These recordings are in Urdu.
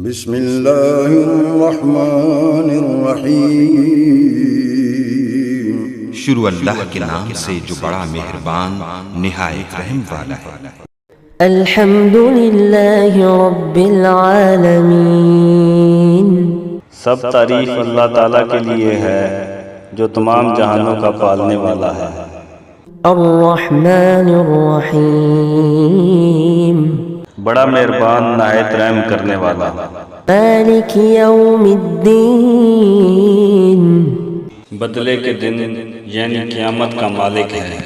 بسم اللہ الرحمن الرحیم۔ شروع اللہ کے نام سے جو بڑا مہربان نہایت رحم والا ہے۔ الحمد للہ رب العالمین۔ سب تعریف اللہ تعالیٰ کے لیے ہے جو تمام جہانوں کا پالنے والا ہے۔ الرحمن الرحیم۔ بڑا مہربان نہایت رحم کرنے والا۔ مالک یوم الدین۔ بدلے کے دن یعنی قیامت کا مالک ہے۔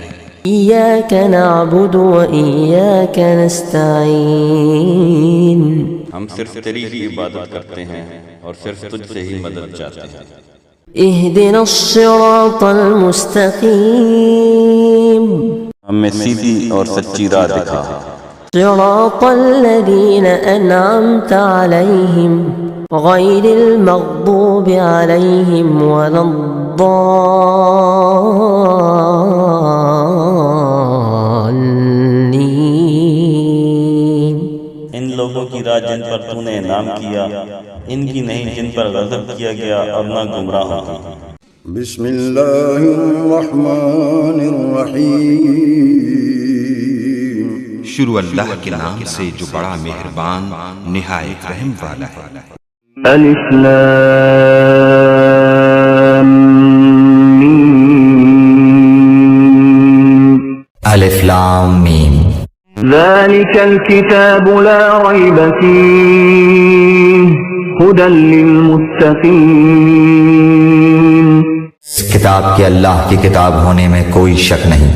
ایاک نعبد و ایاک نستعین۔ ہم صرف تیری ہی عبادت کرتے ہیں اور صرف تجھ سے ہی مدد چاہتے ہیں۔ اہدنا الصراط المستقیم۔ ہمیں سیدھی اور سچی راہ دکھا۔ صراط الذین انعمت علیہم غیر المغضوب علیہم ولا الضالین۔ ان لوگوں کی راہ جن پر تو نے انعام کیا، ان کی نہیں جن پر غضب کیا گیا اور نہ گمراہوں کی۔ بسم اللہ الرحمن الرحیم۔ شروع اللہ کے نام سے جو بڑا مہربان نہایت رحم والا ہے۔ الف لام میم۔ الف لام میم۔ ذلك الكتاب لا ريب فيه هدى للمتقين۔ کتاب کے اللہ کی کتاب ہونے میں کوئی شک نہیں،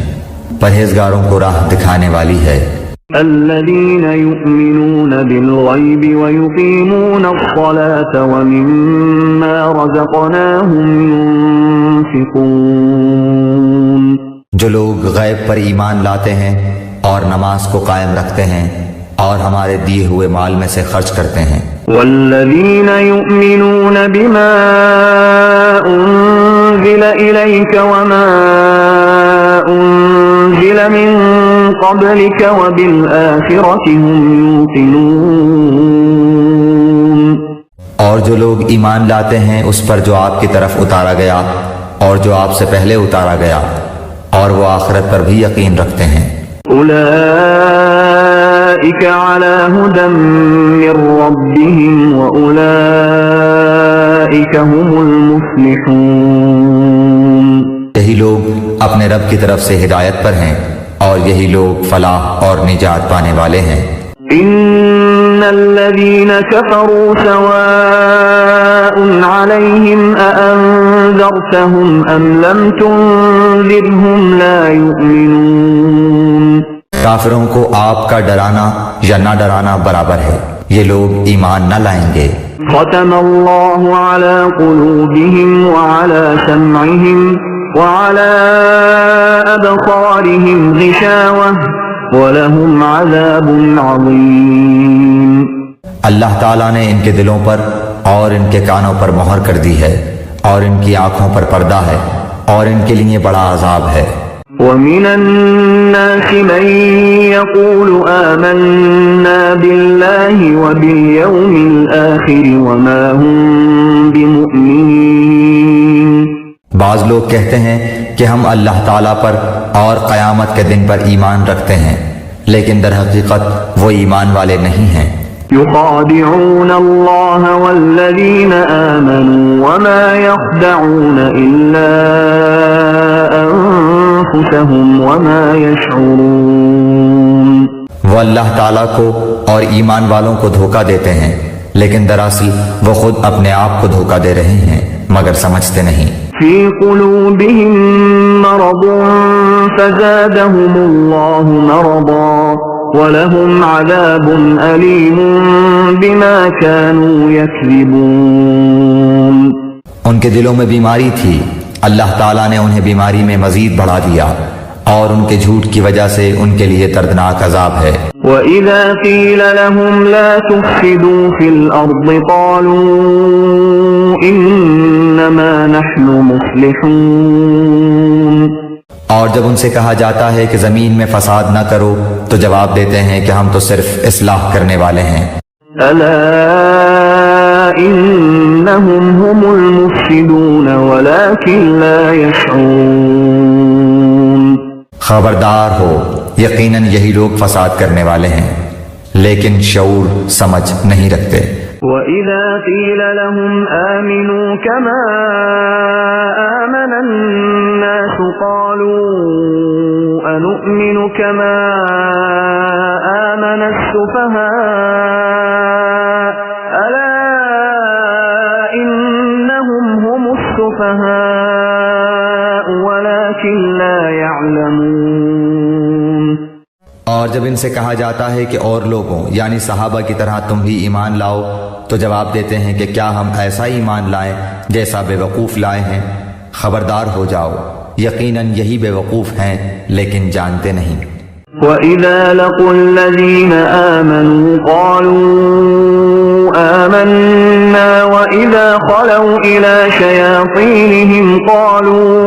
پرہیزگاروں کو راہ دکھانے والی ہے۔ الذين يؤمنون بالغيب ويقيمون الصلاة ومما رزقناهم ينفقون۔ جو لوگ غیب پر ایمان لاتے ہیں اور نماز کو قائم رکھتے ہیں اور ہمارے دیے ہوئے مال میں سے خرچ کرتے ہیں۔ والذين يؤمنون بما أنزل إليك وما أنزل من قبلك وبالآخرة هم يوقنون۔ اور جو لوگ ایمان لاتے ہیں اس پر جو آپ کی طرف اتارا گیا اور جو آپ سے پہلے اتارا گیا، اور وہ آخرت پر بھی یقین رکھتے ہیں۔ أولئك على هدى من ربهم وأولئك هم المفلحون۔ یہی لوگ اپنے رب کی طرف سے ہدایت پر ہیں اور یہی لوگ فلاح اور نجات پانے والے ہیں۔ إن الذين كفروا سواء عليهم أأنذرتهم أم لم تنذرهم لا يؤمنون۔ کافروں کو آپ کا ڈرانا یا نہ ڈرانا برابر ہے، یہ لوگ ایمان نہ لائیں گے۔ ختم الله على قلوبهم وعلى سمعهم وعلى أبصارهم غشاوة وَلَهُمْ عَذَابٌ عَظِيمٌ۔ اللہ تعالیٰ نے ان کے دلوں پر اور ان کے کانوں پر مہر کر دی ہے اور ان کی آنکھوں پر پردہ ہے اور ان کے لیے بڑا عذاب ہے۔ وَمِنَ النَّاسِ مَن يَقُولُ آمَنَّا بِاللَّهِ وَبِالْيَوْمِ الْآخِرِ وَمَا هُمْ بِمُؤْمِنِينَ۔ بعض لوگ کہتے ہیں کہ ہم اللہ تعالیٰ پر اور قیامت کے دن پر ایمان رکھتے ہیں، لیکن در حقیقت وہ ایمان والے نہیں ہیں۔ يخادعون الله والذين آمنوا وما يخدعون إلا أنفسهم وما يشعرون۔ وہ اللہ تعالیٰ کو اور ایمان والوں کو دھوکہ دیتے ہیں، لیکن دراصل وہ خود اپنے آپ کو دھوکہ دے رہے ہیں مگر سمجھتے نہیں۔ في قلوبهم مرض فزادهم الله مرضا وَلَهُمْ عَذَابٌ أَلِيمٌ بِمَا كَانُوا يَكْذِبُونَ۔ ان کے دلوں میں بیماری تھی، اللہ تعالیٰ نے انہیں بیماری میں مزید بڑھا دیا اور ان کے جھوٹ کی وجہ سے ان کے لیے دردناک عذاب ہے۔ وَإِذَا قِيلَ لَهُمْ لَا تُفْسِدُوا فِي الْأَرْضِ قَالُوا إِنَّمَا نَحْنُ مُصْلِحُونَ۔ اور جب ان سے کہا جاتا ہے کہ زمین میں فساد نہ کرو تو جواب دیتے ہیں کہ ہم تو صرف اصلاح کرنے والے ہیں۔ ألا إنهم هم المفسدون ولكن لا يشعرون. خبردار ہو، یقیناً یہی لوگ فساد کرنے والے ہیں لیکن شعور سمجھ نہیں رکھتے. وَإِذَا قِيلَ لَهُمْ آمِنُوا كَمَا آمَنَ النَّاسُ قَالُوا أَنُؤْمِنُ كَمَا آمَنَ السُّفَهَاءُ أَلَا إِنَّهُمْ هُمُ السُّفَهَاءُ وَلَكِنْ لَا يَعْلَمُونَ. اور جب ان سے کہا جاتا ہے کہ اور لوگوں یعنی صحابہ کی طرح تم بھی ایمان لاؤ تو جواب دیتے ہیں کہ کیا ہم ایسا ایمان لائیں جیسا بے وقوف لائے ہیں. خبردار ہو جاؤ، یقیناً یہی بے وقوف ہیں لیکن جانتے نہیں. وَإِذَا لَقُوا الَّذِينَ آمَنُوا قَالُوا آمَنَّا وَإِذَا خَلَوْا إِلَى شَيَاطِينِهِمْ قَالُوا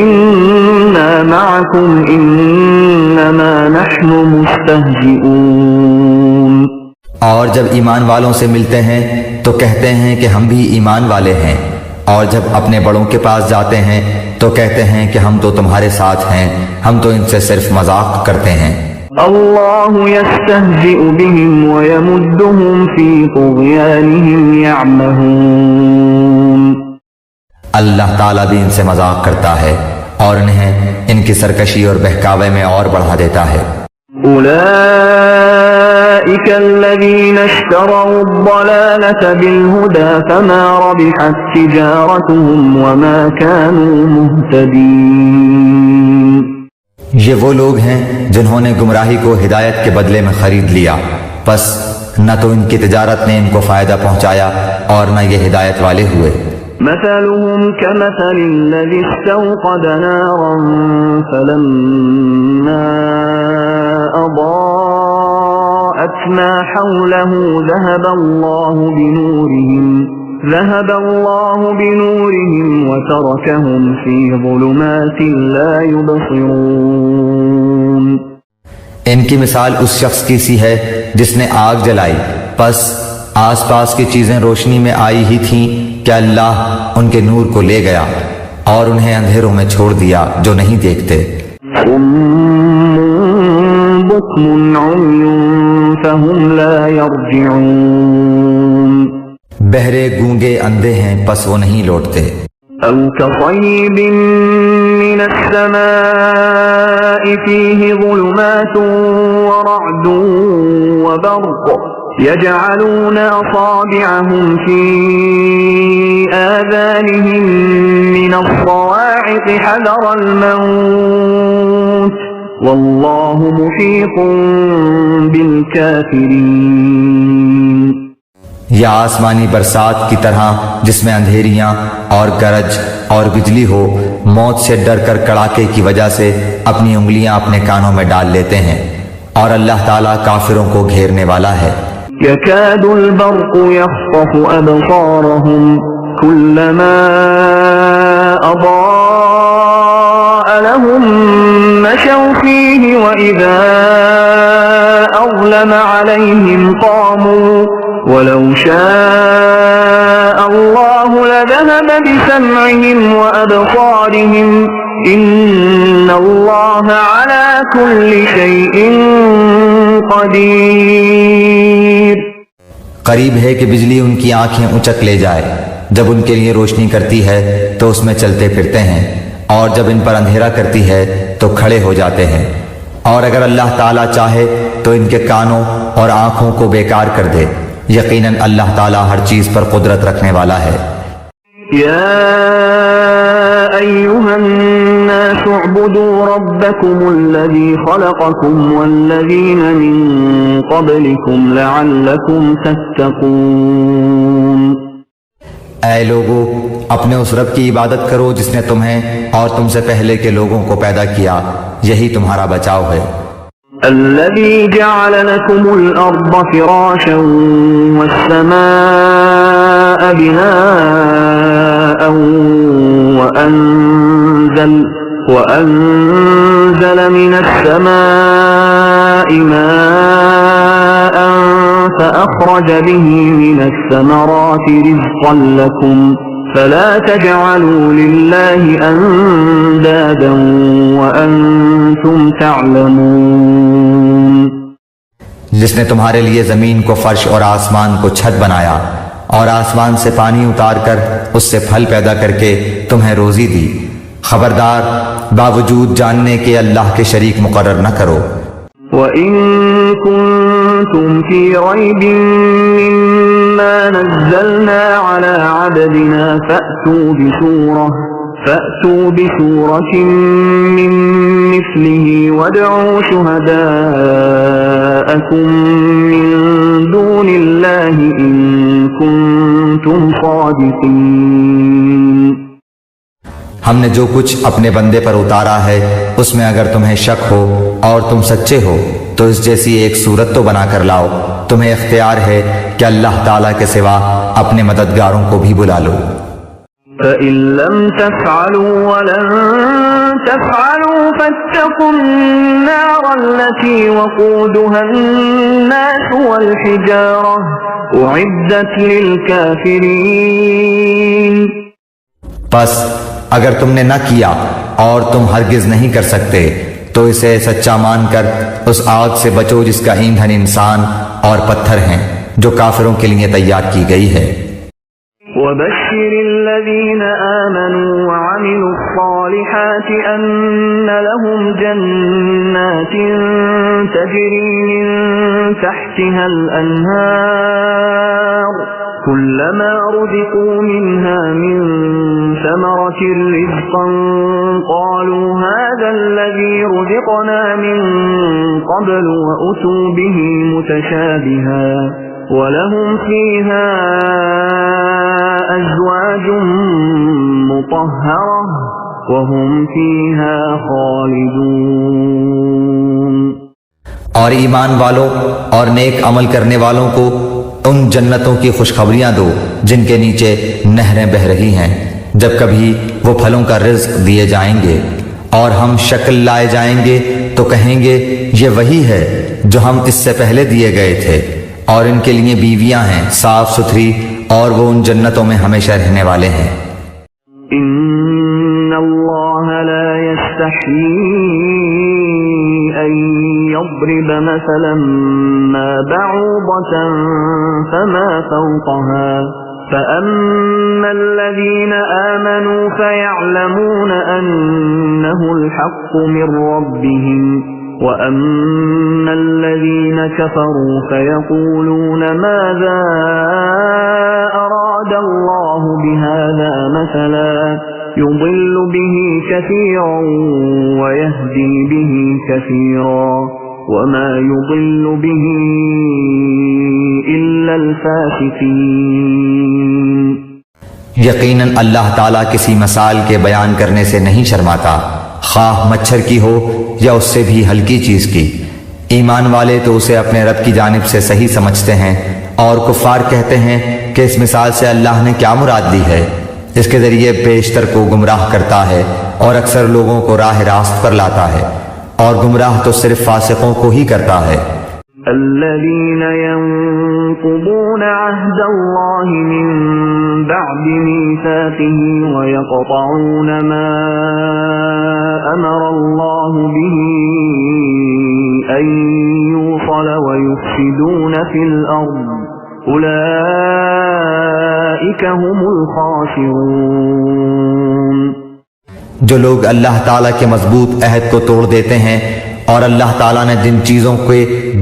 إِنَّا مَعَكُمْ إِنَّمَا نَحْنُ مُسْتَهْزِئُونَ. اور جب ایمان والوں سے ملتے ہیں تو کہتے ہیں کہ ہم بھی ایمان والے ہیں، اور جب اپنے بڑوں کے پاس جاتے ہیں تو کہتے ہیں کہ ہم تو تمہارے ساتھ ہیں، ہم تو ان سے صرف مذاق کرتے ہیں. اللہ یستہزئ بہم ویمدہم فی طغیانہم یعمہون. اللہ تعالیٰ بھی ان سے مذاق کرتا ہے اور انہیں ان کی سرکشی اور بہکاوے میں اور بڑھا دیتا ہے. اولئک الذین اشتروا الضلالة بالہدى فما ربحت تجارتهم وما كانوا مہتدین. یہ وہ لوگ ہیں جنہوں نے گمراہی کو ہدایت کے بدلے میں خرید لیا، پس نہ تو ان کی تجارت نے ان کو فائدہ پہنچایا اور نہ یہ ہدایت والے ہوئے. مثلهم كمثل الذي استوقد نارا فلما أضاءت ما حوله ذهب الله بنورهم وتركهم في ظلمات لا يبصرون. ان کی مثال اس شخص کی سی ہے جس نے آگ جلائی، پس آس پاس کی چیزیں روشنی میں آئی ہی تھیں کہ اللہ ان کے نور کو لے گیا اور انہیں اندھیروں میں چھوڑ دیا جو نہیں دیکھتے. بكم عمي فهم لا يرجعون. بہرے گونگے اندھے ہیں پس وہ نہیں لوٹتے. أو كصيب من السماء فيه ظلمات ورعد وبرق يجعلون أصابعهم في آذانهم من الصواعق حذر الموت والله محيط بالكافرين. یا آسمانی برسات کی طرح جس میں اندھیریاں اور گرج اور بجلی ہو، موت سے ڈر کر کڑاکے کی وجہ سے اپنی انگلیاں اپنے کانوں میں ڈال لیتے ہیں، اور اللہ تعالیٰ کافروں کو گھیرنے والا ہے. يكاد البرق يخطف أبصارهم كلما أضاء لهم مشوا فيه وإذا أظلم عليهم قاموا ولو شاء الله لذهب بسمعهم وأبصارهم إن الله على كل شيء قدیر. قریب ہے کہ بجلی ان کی آنکھیں اچک لے جائے، جب ان کے لیے روشنی کرتی ہے تو اس میں چلتے پھرتے ہیں، اور جب ان پر اندھیرا کرتی ہے تو کھڑے ہو جاتے ہیں، اور اگر اللہ تعالیٰ چاہے تو ان کے کانوں اور آنکھوں کو بیکار کر دے. یقیناً اللہ تعالیٰ ہر چیز پر قدرت رکھنے والا ہے. یا ایھا الناس اعبدوا ربکم الذی خلقکم والذین من قبلکم لعلکم تتقون. اے لوگو، اپنے اس رب کی عبادت کرو جس نے تمہیں اور تم سے پہلے کے لوگوں کو پیدا کیا، یہی تمہارا بچاؤ ہے. الذي جعل لكم الأرض فراشا والسماء بناء وأنزل من السماء ماء فأخرج به من الثمرات رزقا لكم فلا تجعلوا لله أندادا وأنتم تعلمون. جس نے تمہارے لیے زمین کو فرش اور آسمان کو چھت بنایا اور آسمان سے پانی اتار کر اس سے پھل پیدا کر کے تمہیں روزی دی، خبردار باوجود جاننے کے اللہ کے شریک مقرر نہ کرو. وَإِن كُنتُمْ فِي رَيْبٍ مِّمَّا نَزَّلْنَا عَلَى عَبْدِنَا فَأْتُوا بِسُورَةٍ مِّن مِّثْلِهِ وَادْعُوا شُهَدَاءَكُم مِّن دُونِ اللَّهِ إِن كُنتُمْ صَادِقِينَ. ہم نے جو کچھ اپنے بندے پر اتارا ہے اس میں اگر تمہیں شک ہو اور تم سچے ہو تو اس جیسی ایک صورت تو بنا کر لاؤ. تمہیں اختیار ہے کہ اللہ تعالیٰ کے سوا اپنے مددگاروں کو بھی بلا لو. فَإِن لَّمْ تَفْعَلُوا وَلَن تَفْعَلُوا فَاتَّقُوا النَّارَ الَّتِي وَقُودُهَا النَّاسُ وَالْحِجَارَةُ أُعِدَّتْ لِلْكَافِرِينَ. پس اگر تم نے نہ کیا اور تم ہرگز نہیں کر سکتے تو اسے سچا مان کر اس آگ سے بچو جس کا ایندھن انسان اور پتھر ہیں جو کافروں کے لیے تیار کی گئی ہے. وَبَشِّرِ الَّذِينَ آمَنُوا وَعَمِلُوا الصَّالِحَاتِ أَنَّ لَهُمْ جَنَّاتٍ تَجْرِي مِن تَحْتِهَا الْأَنْهَارُ كُلَّمَا رُزِقُوا مِنْهَا مِن ثَمَرَةٍ رِزْقًا قَالُوا هَذَا الَّذِي رُزِقْنَا مِن قَبْلُ وَأُتُوا بِهِ مُتَشَابِهًا وَلَهُمْ فِيهَا أَزْوَاجٌ مُطَهَّرَةٌ وَهُمْ فِيهَا خَالِدُونَ. اور ایمان والوں اور نیک عمل کرنے والوں کو ان جنتوں کی خوشخبریاں دو جن کے نیچے نہریں بہہ رہی ہیں جب کبھی وہ پھلوں کا رزق دیے جائیں گے اور ہم شکل لائے جائیں گے تو کہیں گے یہ وہی ہے جو ہم اس سے پہلے دیے گئے تھے، اور ان کے لیے بیویاں ہیں صاف ستھری اور وہ ان جنتوں میں ہمیشہ رہنے والے ہیں. ان اللہ لا يستحيي ان يضرب مثلا ما بعوضة فما فوقها فأما الذين آمنوا فيعلمون أنه الحق من ربهم وأما الذين كفروا فيقولون ماذا أراد الله بهذا مثلا يضل به كثيرا ويهدي به كثيرا وما يضل به إلا الفاسقين. یقیناً اللہ تعالیٰ کسی مثال کے بیان کرنے سے نہیں شرماتا، خواہ مچھر کی ہو یا اس سے بھی ہلکی چیز کی. ایمان والے تو اسے اپنے رب کی جانب سے صحیح سمجھتے ہیں اور کفار کہتے ہیں کہ اس مثال سے اللہ نے کیا مراد لی ہے. اس کے ذریعے بیشتر کو گمراہ کرتا ہے اور اکثر لوگوں کو راہ راست پر لاتا ہے، اور گمراہ تو صرف فاسقوں کو ہی کرتا ہے. الذين ينقضون عهد الله من بعد ميثاقه ويقطعون ما أمر الله به أن يوصل ويفسدون في الأرض أولئك هم الخاسرون. جو لوگ اللہ تعالیٰ کے مضبوط عہد کو توڑ دیتے ہیں اور اللہ تعالیٰ نے جن چیزوں کے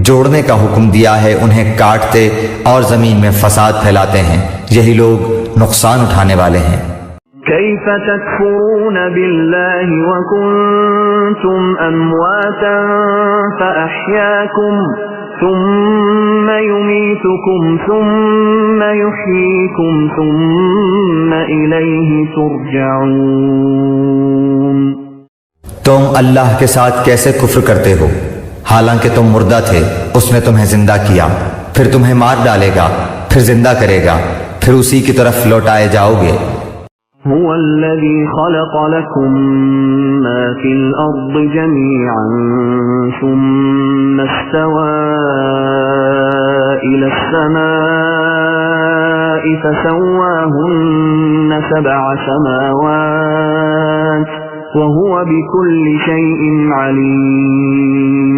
جوڑنے کا حکم دیا ہے انہیں کاٹتے اور زمین میں فساد پھیلاتے ہیں، یہی لوگ نقصان اٹھانے والے ہیں. كيف تكفرون بالله وكنتم أمواتا فأحياكم ثم يميتكم ثم يحييكم ثم إليه ترجعون. تم اللہ کے ساتھ کیسے کفر کرتے ہو حالانکہ تم مردہ تھے، اس نے تمہیں زندہ کیا، پھر تمہیں مار ڈالے گا، پھر زندہ کرے گا، پھر اسی کی طرف لوٹائے جاؤ گے. هو الذي خلق لكم ما في الأرض جميعا ثم استوى إلى السماء فسواهن 7 سماوات وهو بكل شيء عليم۔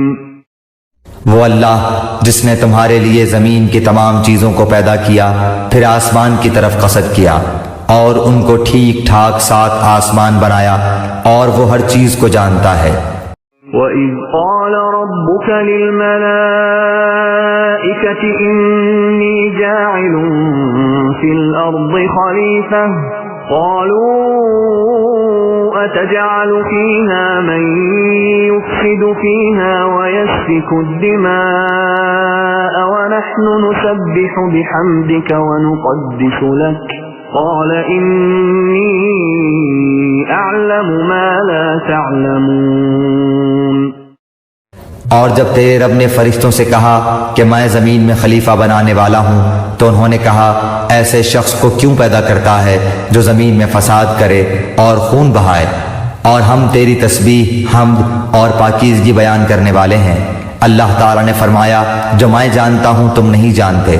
وہ اللہ جس نے تمہارے لیے زمین کی تمام چیزوں کو پیدا کیا، پھر آسمان کی طرف قصد کیا اور ان کو ٹھیک ٹھاک 7 آسمان بنایا، اور وہ ہر چیز کو جانتا ہے۔ وَإِذْ قَالَ رَبُّكَ لِلْمَلَائِكَةِ إِنِّي جَاعِلٌ فِي الْأَرْضِ خَلِيفَةً قَالُوا أَتَجْعَلُ فِيهَا مَن يُفْسِدُ فِيهَا وَيَسْفِكُ الدِّمَاءَ وَنَحْنُ نُسَبِّحُ بِحَمْدِكَ وَنُقَدِّسُ لَكَ قال إني أعلم ما لا تعلمون۔ اور جب تیرے رب نے فرشتوں سے کہا کہ میں زمین میں خلیفہ بنانے والا ہوں، تو انہوں نے کہا ایسے شخص کو کیوں پیدا کرتا ہے جو زمین میں فساد کرے اور خون بہائے، اور ہم تیری تسبیح، حمد اور پاکیزگی بیان کرنے والے ہیں۔ اللہ تعالیٰ نے فرمایا جو میں جانتا ہوں تم نہیں جانتے۔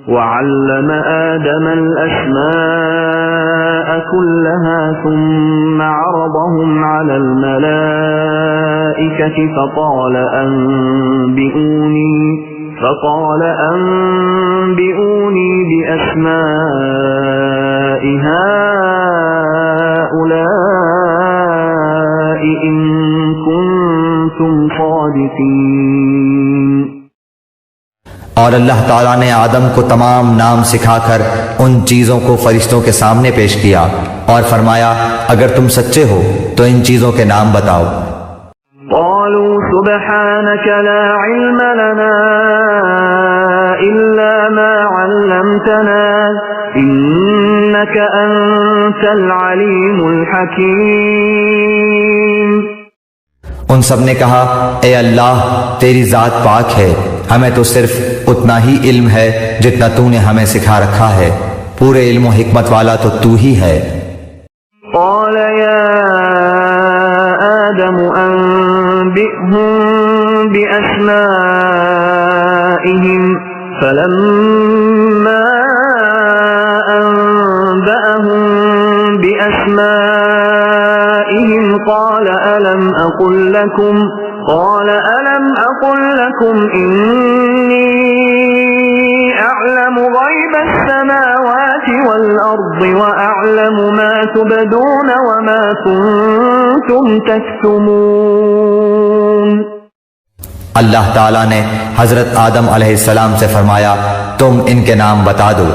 وعلم آدم الأسماء كلها ثم عرضهم على الملائكة فقال أنبئوني بأسماء هؤلاء إن كنتم صادقين۔ اور اللہ تعالیٰ نے آدم کو تمام نام سکھا کر ان چیزوں کو فرشتوں کے سامنے پیش کیا اور فرمایا اگر تم سچے ہو تو ان چیزوں کے نام بتاؤ۔ قالوا سبحانك لا علم لنا إلا ما علمتنا إنك أنت العليم الحكيم۔ ان سب نے کہا اے اللہ تیری ذات پاک ہے، ہمیں تو صرف اتنا ہی علم ہے جتنا تو نے ہمیں سکھا رکھا ہے، پورے علم و حکمت والا تو تو ہی ہے۔ قال يا آدم أنبئهم بأسمائهم فلما أنبأهم بأسمائهم قال ألم أقل لكم إني أعلم غيب السماوات والأرض وأعلم ما تبدون وما كنتم تكتمون۔ اللہ تعالیٰ نے حضرت آدم علیہ السلام سے فرمایا تم ان کے نام بتا دو۔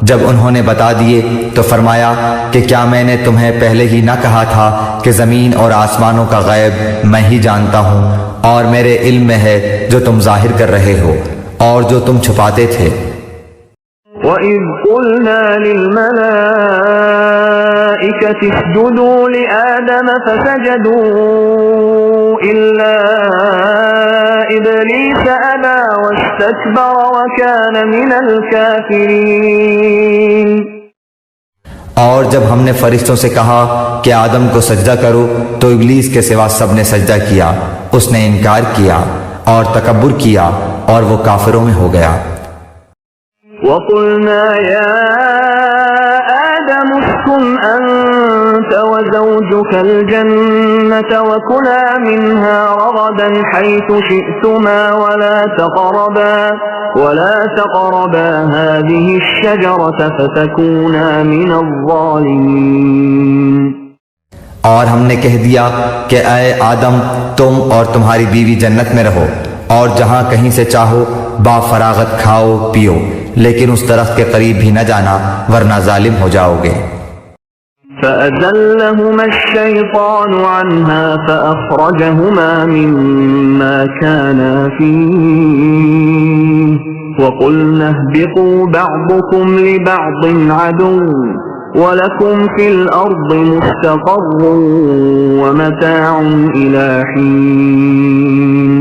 جب انہوں نے بتا دیے تو فرمایا کہ کیا میں نے تمہیں پہلے ہی نہ کہا تھا کہ زمین اور آسمانوں کا غیب میں ہی جانتا ہوں، اور میرے علم میں ہے جو تم ظاہر کر رہے ہو اور جو تم چھپاتے تھے۔ وَإِذْ قُلْنَا لِلْمَلَائِكَةِ اسْجُدُوا لِآدَمَ فَسَجَدُوا إِلَّا إِبْلِيسَ أَبَى وَاسْتَكْبَرَ وَكَانَ مِنَ الْكَافِرِينَ۔ اور جب ہم نے فرشتوں سے کہا کہ آدم کو سجدہ کرو تو ابلیس کے سوا سب نے سجدہ کیا، اس نے انکار کیا اور تکبر کیا اور وہ کافروں میں ہو گیا۔ وَقُلْنَا يَا آدَمُ اسْكُنْ أَنْتَ وَزَوْجُكَ الْجَنَّةَ وَكُلَا مِنْهَا رَغَدًا حَيْثُ شِئْتُمَا وَلَا تَقْرَبَا هَذِهِ الشَّجَرَةَ فَتَكُونَا مِنَ الظَّالِمِينَ۔ اور ہم نے کہہ دیا کہ اے آدم تم اور تمہاری بیوی جنت میں رہو اور جہاں کہیں سے چاہو با فراغت کھاؤ پیو، لیکن اس درخت کے قریب بھی نہ جانا ورنہ ظالم ہو جاؤ گے۔ فَأَزَلَّهُمَا الشَّيْطَانُ عَنْهَا فَأَخْرَجَهُمَا مِمَّا كَانَا فِيهِ وَقُلْنَا اهْبِطُوا بَعْضُكُمْ لِبَعْضٍ عَدُوٌّ وَلَكُمْ فِي الْأَرْضِ مُسْتَقَرٌّ وَمَتَاعٌ إِلَى حِينٍ۔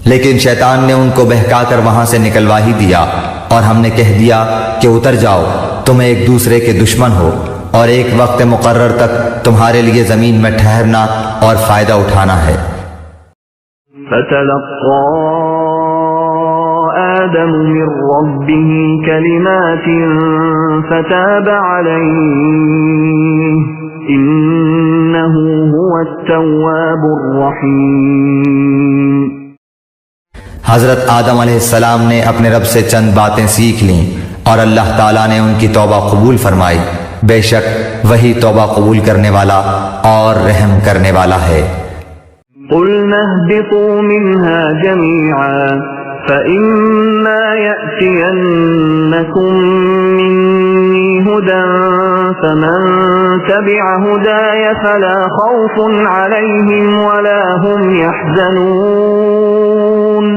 لیکن شیطان نے ان کو بہکا کر وہاں سے نکلوا ہی دیا، اور ہم نے کہہ دیا کہ اتر جاؤ، تم ایک دوسرے کے دشمن ہو، اور ایک وقت مقرر تک تمہارے لیے زمین میں ٹھہرنا اور فائدہ اٹھانا ہے۔ فتلقى آدم من ربه كلمات فتاب عليه إنه هو التواب الرحيم۔ حضرت آدم علیہ السلام نے اپنے رب سے چند باتیں سیکھ لیں اور اللہ تعالیٰ نے ان کی توبہ قبول فرمائی، بے شک وہی توبہ قبول کرنے والا اور رحم کرنے والا ہے۔ قُلْنَا اهْبِطُوا مِنْهَا جَمِيعًا فَإِمَّا يَأْتِيَنَّكُمْ مِنِّي هُدًى فَمَنْ تَبِعَ هُدَايَ فَلَا خَوْفٌ عَلَيْهِمْ وَلَا هُمْ يَحْزَنُونَ۔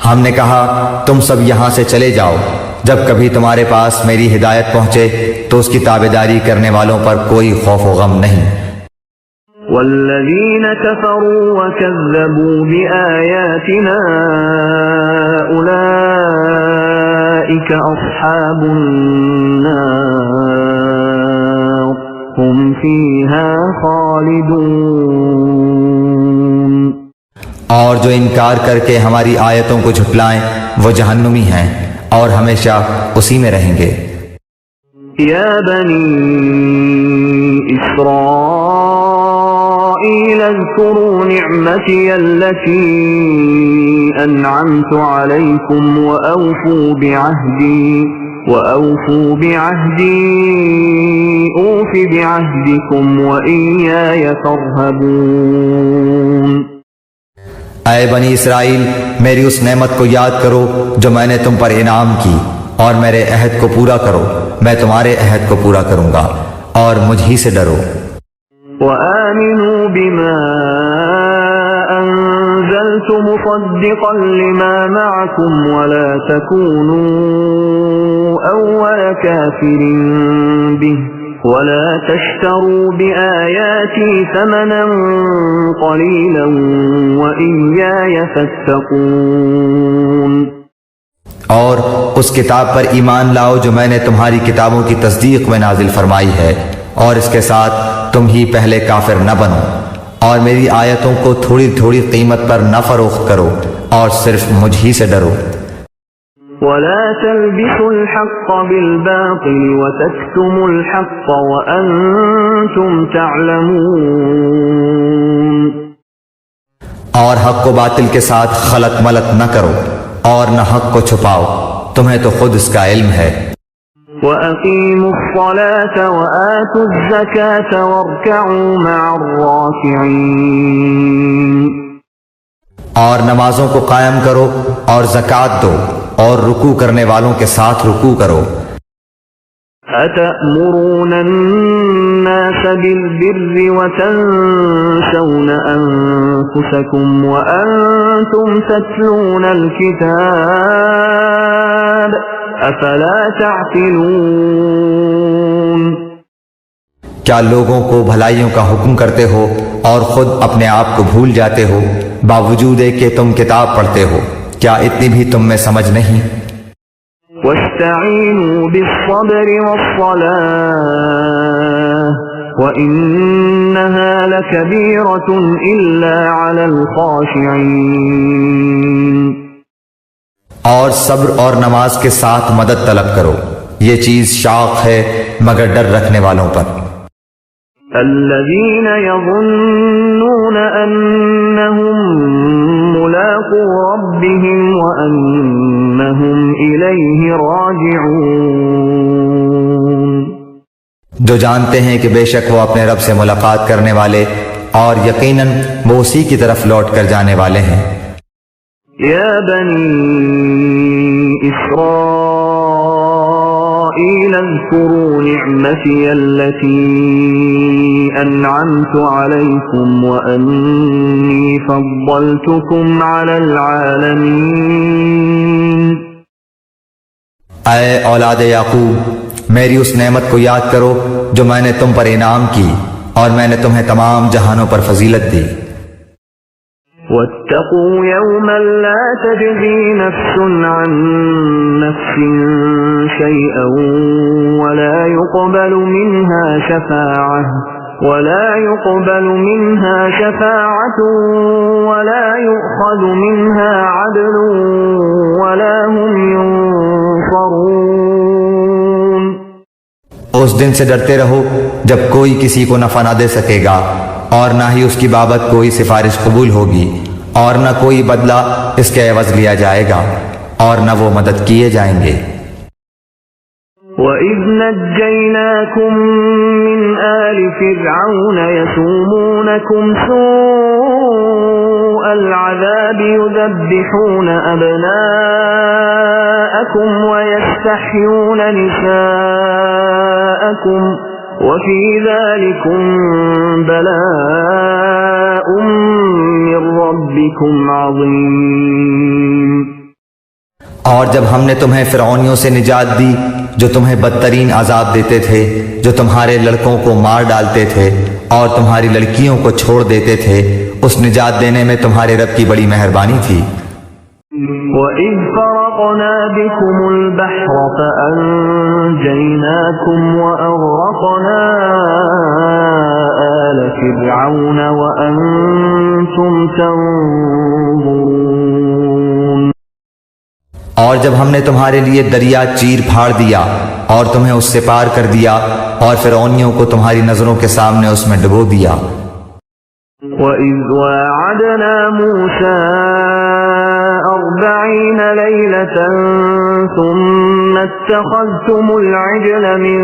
ہم نے کہا تم سب یہاں سے چلے جاؤ، جب کبھی تمہارے پاس میری ہدایت پہنچے تو اس کی تابعداری کرنے والوں پر کوئی خوف و غم نہیں۔ والذین کفروا وکذبوا بآیاتنا اولئک اصحاب النار هم فیہا خالدون۔ اور جو انکار کر کے ہماری آیتوں کو جھٹلائیں وہ جہنمی ہیں اور ہمیشہ اسی میں رہیں گے۔ یا بنی اسرائیل اذکروا نعمتی التي انعمت علیکم وأوفوا بعهدی اوف بعهدکم وإیای فارہبون۔ اے بنی اسرائیل، میری اس نعمت کو یاد کرو جو میں نے تم پر انعام کی، اور میرے عہد کو پورا کرو، میں تمہارے عہد کو پورا کروں گا، اور مجھ ہی سے ڈرو۔ وآمنوا بما أنزلت مصدقا لما معكم ولا تكونوا أول كافر به ولا تشتروا بآياتي ثمنا قليلا وإياي فاتقون۔ اور اس کتاب پر ایمان لاؤ جو میں نے تمہاری کتابوں کی تصدیق میں نازل فرمائی ہے، اور اس کے ساتھ تم ہی پہلے کافر نہ بنو، اور میری آیتوں کو تھوڑی تھوڑی قیمت پر نہ فروخت کرو، اور صرف مجھ ہی سے ڈرو۔ ولا تلبسوا الحق بالباطل وتكتموا الحق وأنتم تعلمون۔ اور حق کو باطل کے ساتھ خلط ملط نہ کرو اور نہ حق کو چھپاؤ، تمہیں تو خود اس کا علم ہے۔ وَأَقِيمُوا الصَّلَاةَ وَآتُوا الزَّكَاةَ وَارْكَعُوا مَعَ الرَّاكِعِينَ۔ اور نمازوں کو قائم کرو اور زکوٰۃ دو اور رکوع کرنے والوں کے ساتھ رکوع کرو۔ أَتَأْمُرُونَ النَّاسَ بِالْبِرِّ وَتَنْسَوْنَ أَنفُسَكُمْ وَأَنْتُمْ تَتْلُونَ الْكِتَابَ أَفَلَا تَعْقِلُونَ۔ کیا لوگوں کو بھلائیوں کا حکم کرتے ہو اور خود اپنے آپ کو بھول جاتے ہو، باوجود ہے کہ تم کتاب پڑھتے ہو؟ کیا اتنی بھی تم میں سمجھ نہیں؟ وَاسْتَعِينُوا بِالصَّبْرِ وَالصَّلَاةِ وَإِنَّهَا لَكَبِيرَةٌ إِلَّا عَلَى الْخَاشِعِينَ۔ اور صبر اور نماز کے ساتھ مدد طلب کرو، یہ چیز شاق ہے مگر ڈر رکھنے والوں پر۔ الذين يظنون أنهم ملاقو ربهم وأنهم إليه راجعون۔ جو جانتے ہیں کہ بے شک وہ اپنے رب سے ملاقات کرنے والے اور یقیناً وہ اسی کی طرف لوٹ کر جانے والے ہیں۔ یا بنی اسرائیل اذکروا نعمتی التي انعمت علیکم وانی فضلتکم علی العالمین۔ اے اولاد یعقوب، میری اس نعمت کو یاد کرو جو میں نے تم پر انعام کی اور میں نے تمہیں تمام جہانوں پر فضیلت دی۔ واتقوا يوما لا تجزي نفس عن نفس شيئا ولا يقبل منها ولا يقبل منها شفاعة ولا يؤخذ منها عدل ولا هم ينصرون. اس دن سے ڈرتے رہو جب کوئی کسی کو نفع نہ دے سکے گا اور نہ ہی اس کی بابت کوئی سفارش قبول ہوگی اور نہ کوئی بدلہ اس کے عوض لیا جائے گا اور نہ وہ مدد کیے جائیں گے. وَإِذْ نَجَّيْنَاكُمْ مِنْ آلِ فِرْعَوْنَ يَسُومُونَكُمْ سُوءَ الْعَذَابِ يُذَبِّحُونَ أَبْنَاءَكُمْ وَيَسْتَحْيُونَ نِسَاءَكُمْ وَفِي ذَلِكُمْ بَلَاءٌ مِّن رَّبِّكُمْ عَظِيمٌ. اور جب ہم نے تمہیں فرعونیوں سے نجات دی جو تمہیں بدترین عذاب دیتے تھے، جو تمہارے لڑکوں کو مار ڈالتے تھے اور تمہاری لڑکیوں کو چھوڑ دیتے تھے، اس نجات دینے میں تمہارے رب کی بڑی مہربانی تھی. وَإِذْ فَرَقْنَا بِكُمُ الْبَحْرَ فَأَنْجَيْنَاكُمْ وَأَغْرَقْنَا آلَ فِرْعَوْنَ وَأَنْتُمْ تَنْظُرُونَ. اور جب ہم نے تمہارے لیے دریا چیر پھاڑ دیا اور تمہیں اس سے پار کر دیا اور فرعونیوں کو تمہاری نظروں کے سامنے اس میں ڈبو دیا. وَإِذْ وَاعَدْنَا مُوسَىٰ 40 لَيْلَةً ثُمَّ اتَّخَذْتُمُ الْعِجْلَ مِن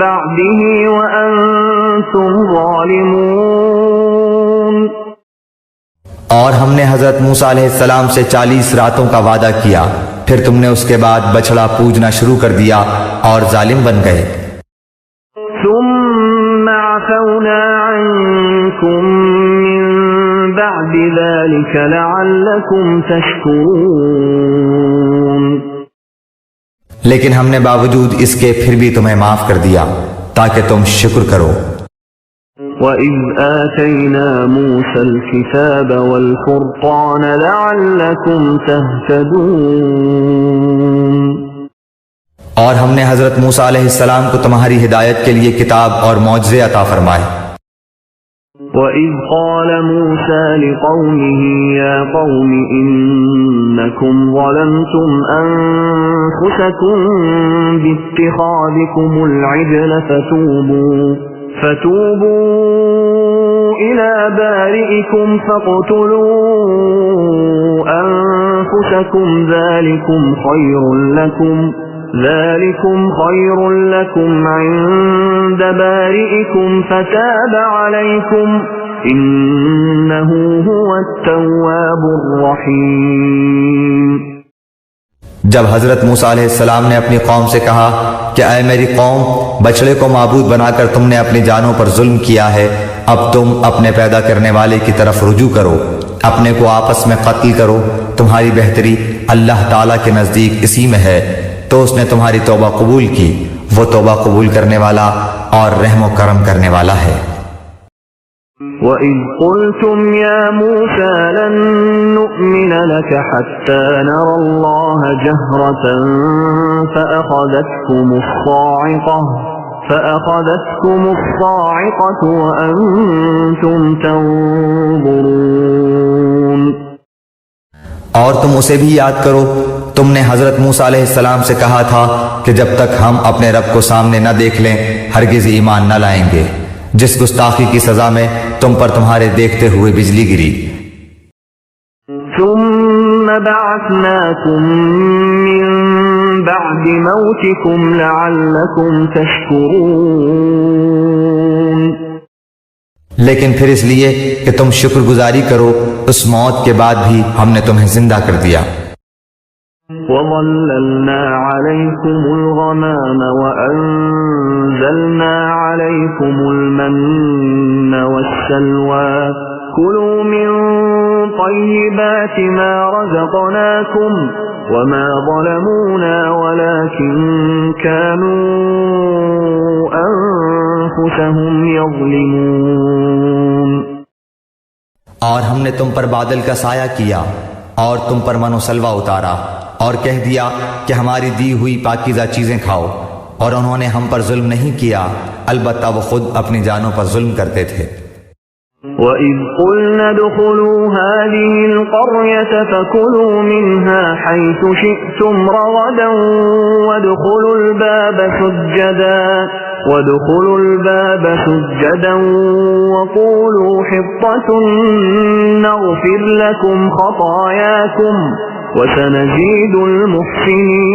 بَعْدِهِ وَأَنْتُمْ ظَالِمُونَ. اور ہم نے حضرت موسیٰ علیہ السلام سے 40 راتوں کا وعدہ کیا، پھر تم نے اس کے بعد بچڑا پوجنا شروع کر دیا اور ظالم بن گئے. ثم عفونا عنكم من بعد ذلك لعلكم تشكرون. لیکن ہم نے باوجود اس کے پھر بھی تمہیں معاف کر دیا تاکہ تم شکر کرو. وَإِذْ آتَيْنَا مُوسَى الْكِتَابَ وَالْفُرْقَانَ لَعَلَّكُمْ تَهْتَدُونَ. اور ہم نے حضرت موسیٰ علیہ السلام کو تمہاری ہدایت کے لیے کتاب اور معجزے عطا فرمائے. وَإِذْ قَالَ مُوسَى لِقَوْمِهِ يَا قَوْمِ إِنَّكُمْ ظَلَمْتُمْ أَنفُسَكُمْ بِاتِّخَاذِكُمُ الْعِجْلَ فتوبوا إلى بارئكم فاقتلوا أنفسكم ذلكم خير لكم عند بارئكم فتاب عليكم إنه هو التواب الرحيم. جب حضرت موسیٰ علیہ السلام نے اپنی قوم سے کہا کہ اے میری قوم، بچڑے کو معبود بنا کر تم نے اپنی جانوں پر ظلم کیا ہے، اب تم اپنے پیدا کرنے والے کی طرف رجوع کرو، اپنے کو آپس میں قتل کرو، تمہاری بہتری اللہ تعالیٰ کے نزدیک اسی میں ہے. تو اس نے تمہاری توبہ قبول کی، وہ توبہ قبول کرنے والا اور رحم و کرم کرنے والا ہے. وَإِذْ قُلْتُمْ يَا مُوسَى لَن نُّؤْمِنَ لَكَ حَتَّى نَرَى اللَّهَ جَهْرَةً فَأَخَذَتْكُمُ الصَّاعِقَةُ وَأَنْتُمْ تَنْظُرُونَ. اور تم اسے بھی یاد کرو، تم نے حضرت موسیٰ علیہ السلام سے کہا تھا کہ جب تک ہم اپنے رب کو سامنے نہ دیکھ لیں ہرگز ایمان نہ لائیں گے. جس گستاخی کی سزا میں تم پر تمہارے دیکھتے ہوئے بجلی گری. ثم بعثناكم من بعد موتكم لعلكم تشكرون. لیکن پھر اس لیے کہ تم شکر گزاری کرو، اس موت کے بعد بھی ہم نے تمہیں زندہ کر دیا. وَظَلَّلْنَا عَلَيْكُمُ الْغَمَامَ وَأَنزَلْنَا عَلَيْكُمُ الْمَنَّ وَالسَّلْوَىٰ كُلُوا مِن طَيِّبَاتِ مَا رَزَقْنَاكُمْ وَمَا ظَلَمُونَا وَلَٰكِن كَانُوا أَنفُسَهُمْ يَظْلِمُونَ. اور ہم نے تم پر بادل کا سایہ کیا اور تم پر من و سلوہ اتارا اور کہہ دیا کہ ہماری دی ہوئی پاکیزہ چیزیں کھاؤ، اور انہوں نے ہم پر ظلم نہیں کیا، البتہ وہ خود اپنی جانوں پر ظلم کرتے تھے۔ وَإِذْ قُلْنَا ادْخُلُوا هَٰذِهِ الْقَرْيَةَ فَكُلُوا مِنْهَا حَيْثُ شِئْتُمْ رَغَدًا وَادْخُلُوا الْبَابَ سُجَّدًا وَقُولُوا حِطَّةٌ نَغْفِرْ لَكُمْ خَطَايَاكُمْ وَسَنَزِيدُ الْمُحْسِنِينَ۔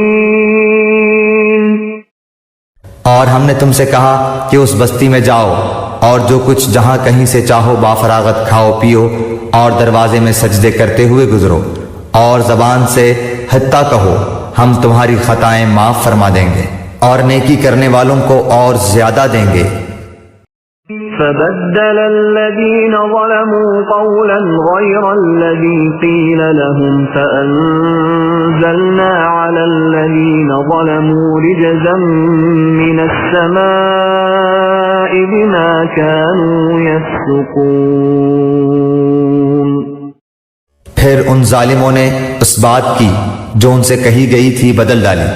اور ہم نے تم سے کہا کہ اس بستی میں جاؤ اور جو کچھ جہاں کہیں سے چاہو بافراغت کھاؤ پیو، اور دروازے میں سجدے کرتے ہوئے گزرو، اور زبان سے حتیٰ کہو، ہم تمہاری خطائیں معاف فرما دیں گے اور نیکی کرنے والوں کو اور زیادہ دیں گے۔ فبدل الذين ظلموا قولا غير الذي قيل لهم فأنزلنا على الذين ظلموا رجزا من السماء بما كانوا يفسقون۔ پھر ان ظالموں نے اس بات کی جو ان سے کہی گئی تھی بدل ڈالی،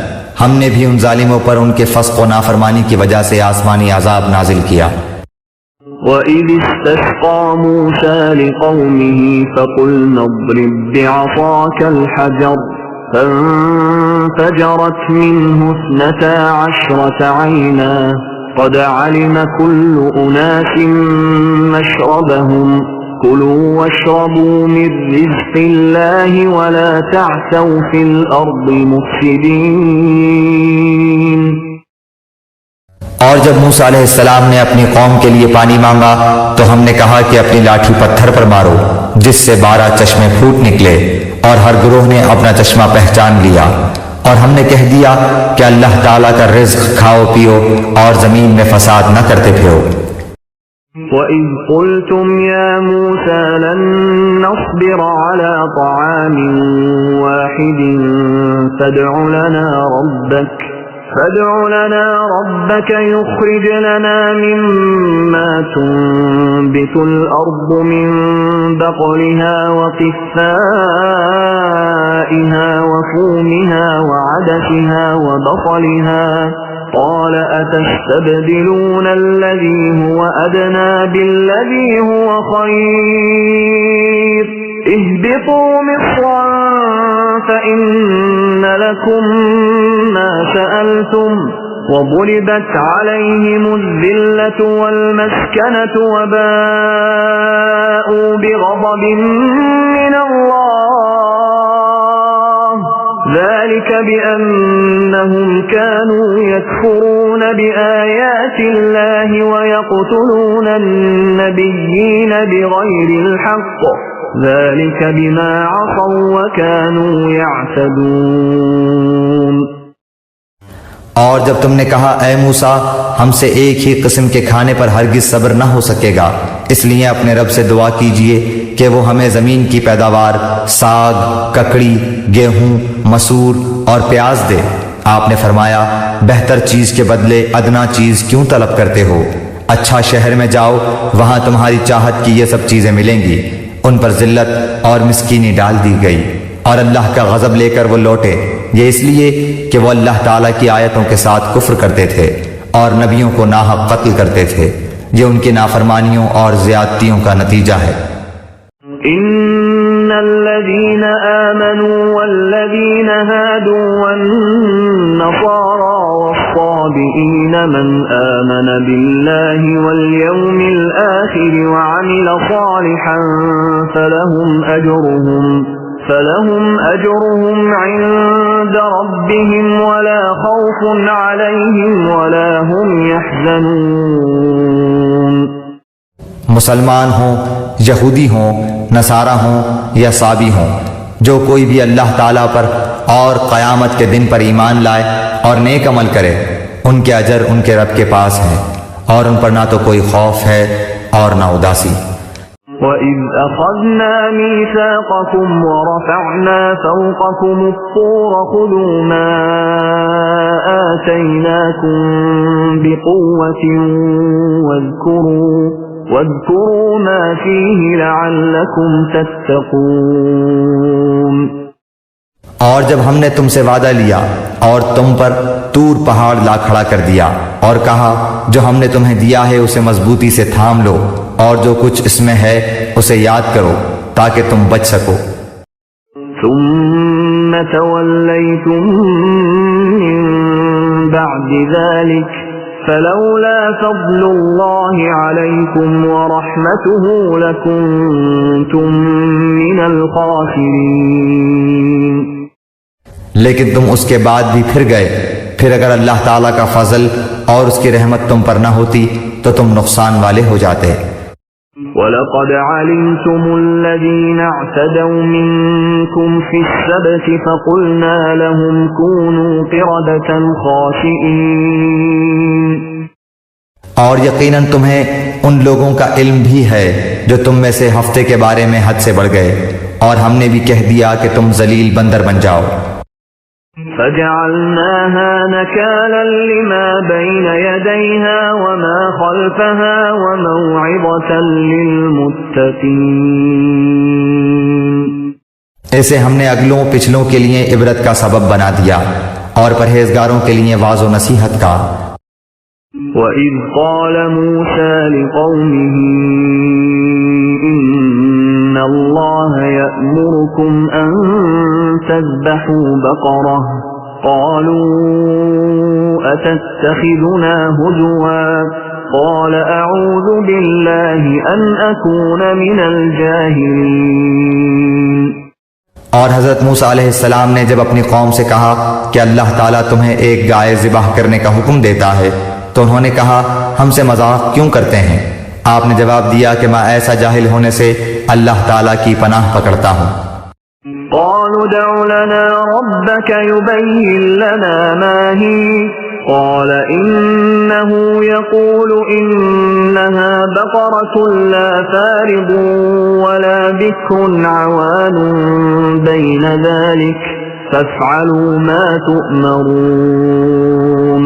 ہم نے بھی ان ظالموں پر ان کے فسق و نافرمانی کی وجہ سے آسمانی عذاب نازل کیا۔ وَإِذِ اسْتَسْقَىٰ مُوسَىٰ لِقَوْمِهِ فَقُلْنَا اضْرِب بِّعَصَاكَ الْحَجَرَ فَانفَجَرَتْ مِنْهُ 12 عَيْنًا قَدْ عَلِمَ كُلُّ أُنَاسٍ مَّشْرَبَهُمْ كُلُوا وَاشْرَبُوا مِن رِّزْقِ اللَّهِ وَلَا تَعْثَوْا فِي الْأَرْضِ مُفْسِدِينَ۔ اور جب موسیٰ علیہ السلام نے اپنی قوم کے لیے پانی مانگا تو ہم نے کہا کہ اپنی لاٹھی پتھر پر مارو جس سے 12 چشمے پھوٹ نکلے، اور ہر گروہ نے اپنا چشمہ پہچان لیا، اور ہم نے کہہ دیا کہ اللہ تعالیٰ کا رزق کھاؤ پیو اور زمین میں فساد نہ کرتے پھرو۔ وَإِذْ قُلْتُمْ يَا مُوسَىٰ لَن نَّصْبِرَ عَلَىٰ طَعَامٍ وَاحِدٍ فادع لنا ربك يخرج لنا مما تنبت الأرض من بقلها وقثائها وفومها وعدسها وبصلها قال أتستبدلون الذي هو أدنى بالذي هو خير اهبطوا مصرا فإن لكم ما سألتم وضربت عليهم الذلة والمسكنة وباءوا بغضب من الله ذلك بأنهم كانوا يكفرون بآيات الله ويقتلون النبيين بغير الحق ذلك بما عصوا وكانوا يعتدون۔ اور جب تم نے کہا اے موسیٰ ہم سے ایک ہی قسم کے کھانے پر ہرگز صبر نہ ہو سکے گا، اس لیے اپنے رب سے دعا کیجئے کہ وہ ہمیں زمین کی پیداوار ساگ، ککڑی، گیہوں، مسور اور پیاز دے۔ آپ نے فرمایا بہتر چیز کے بدلے ادنا چیز کیوں طلب کرتے ہو؟ اچھا شہر میں جاؤ، وہاں تمہاری چاہت کی یہ سب چیزیں ملیں گی۔ ان پر ذلت اور مسکینی ڈال دی گئی اور اللہ کا غضب لے کر وہ لوٹے، یہ اس لیے کہ وہ اللہ تعالیٰ کی آیتوں کے ساتھ کفر کرتے تھے اور نبیوں کو ناحق قتل کرتے تھے، یہ ان کی نافرمانیوں اور زیادتیوں کا نتیجہ ہے۔ ان الذين آمنوا والذين هادوا والنصارى والصابئين من آمن بالله واليوم الآخر وعمل صالحا فلهم أجرهم عند ربهم ولا خوف عليهم ولا هم يحزنون۔ مسلمان ہوں، یہودی ہوں، نصارہ ہوں یا صابی ہوں، جو کوئی بھی اللہ تعالیٰ پر اور قیامت کے دن پر ایمان لائے اور نیک عمل کرے، ان کے اجر ان کے رب کے پاس ہیں اور ان پر نہ تو کوئی خوف ہے اور نہ اداسی۔ وَإِذْ أَخَذْنَا مِيثَاقَكُمْ وَرَفَعْنَا فَوْقَكُمُ الطُّورَ خُذُوا مَا آتَيْنَاكُمْ بِقُوَّةٍ واذكروا ما فيه لعلكم تتقون۔ اور جب ہم نے تم سے وعدہ لیا اور تم پر طور پہاڑ لا کھڑا کر دیا اور کہا جو ہم نے تمہیں دیا ہے اسے مضبوطی سے تھام لو اور جو کچھ اس میں ہے اسے یاد کرو تاکہ تم بچ سکو۔ ثم توليتم من بعد ذلك فلولا فضل الله عليكم ورحمته لكنتم من الخاسرين۔ لیکن تم اس کے بعد بھی پھر گئے، پھر اگر اللہ تعالیٰ کا فضل اور اس کی رحمت تم پر نہ ہوتی تو تم نقصان والے ہو جاتے۔ وَلَقَدْ عَلِمْتُمُ الَّذِينَ اعْتَدَوْا مِنكُمْ فِي السَّبْتِ فَقُلْنَا لَهُمْ كُونُوا قِرَدَةً خَاسِئِينَ۔ اور یقیناً تمہیں ان لوگوں کا علم بھی ہے جو تم میں سے ہفتے کے بارے میں حد سے بڑھ گئے، اور ہم نے بھی کہہ دیا کہ تم ذلیل بندر بن جاؤ۔ فَجَعَلْنَاهَا نَكَالًا لِمَا بَيْنَ يَدَيْهَا وَمَا خَلْفَهَا وَمَوْعِظَةً لِلْمُتَّقِينَ۔ اسے ہم نے اگلوں پچھلوں کے لیے عبرت کا سبب بنا دیا اور پرہیزگاروں کے لیے واعظ و نصیحت کا۔ وَإِذْ قَالَ مُوسَى لِقَوْمِهِ إِنَّ اللَّهَ يَأْمُرُكُمْ أَن تَذْبَحُوا بَقَرَةً قَالُوا أَتَتَّخِذُنَا هُزُوًا قَالَ أَعُوذُ بِاللَّهِ أَنْ أَكُونَ مِنَ الْجَاهِلِينَ۔ اور حضرت موسیٰ علیہ السلام نے جب اپنی قوم سے کہا کہ اللہ تعالیٰ تمہیں ایک گائے ذبح کرنے کا حکم دیتا ہے تو انہوں نے کہا ہم سے مذاق کیوں کرتے ہیں؟ آپ نے جواب دیا کہ میں ایسا جاہل ہونے سے اللہ تعالیٰ کی پناہ پکڑتا ہوں۔ قالوا ادع لنا ربك يبين لنا ما هي قال إنه يقول إنها بقرة لا فارض ولا بكر عوان بين ذلك فافعلوا ما تؤمرون۔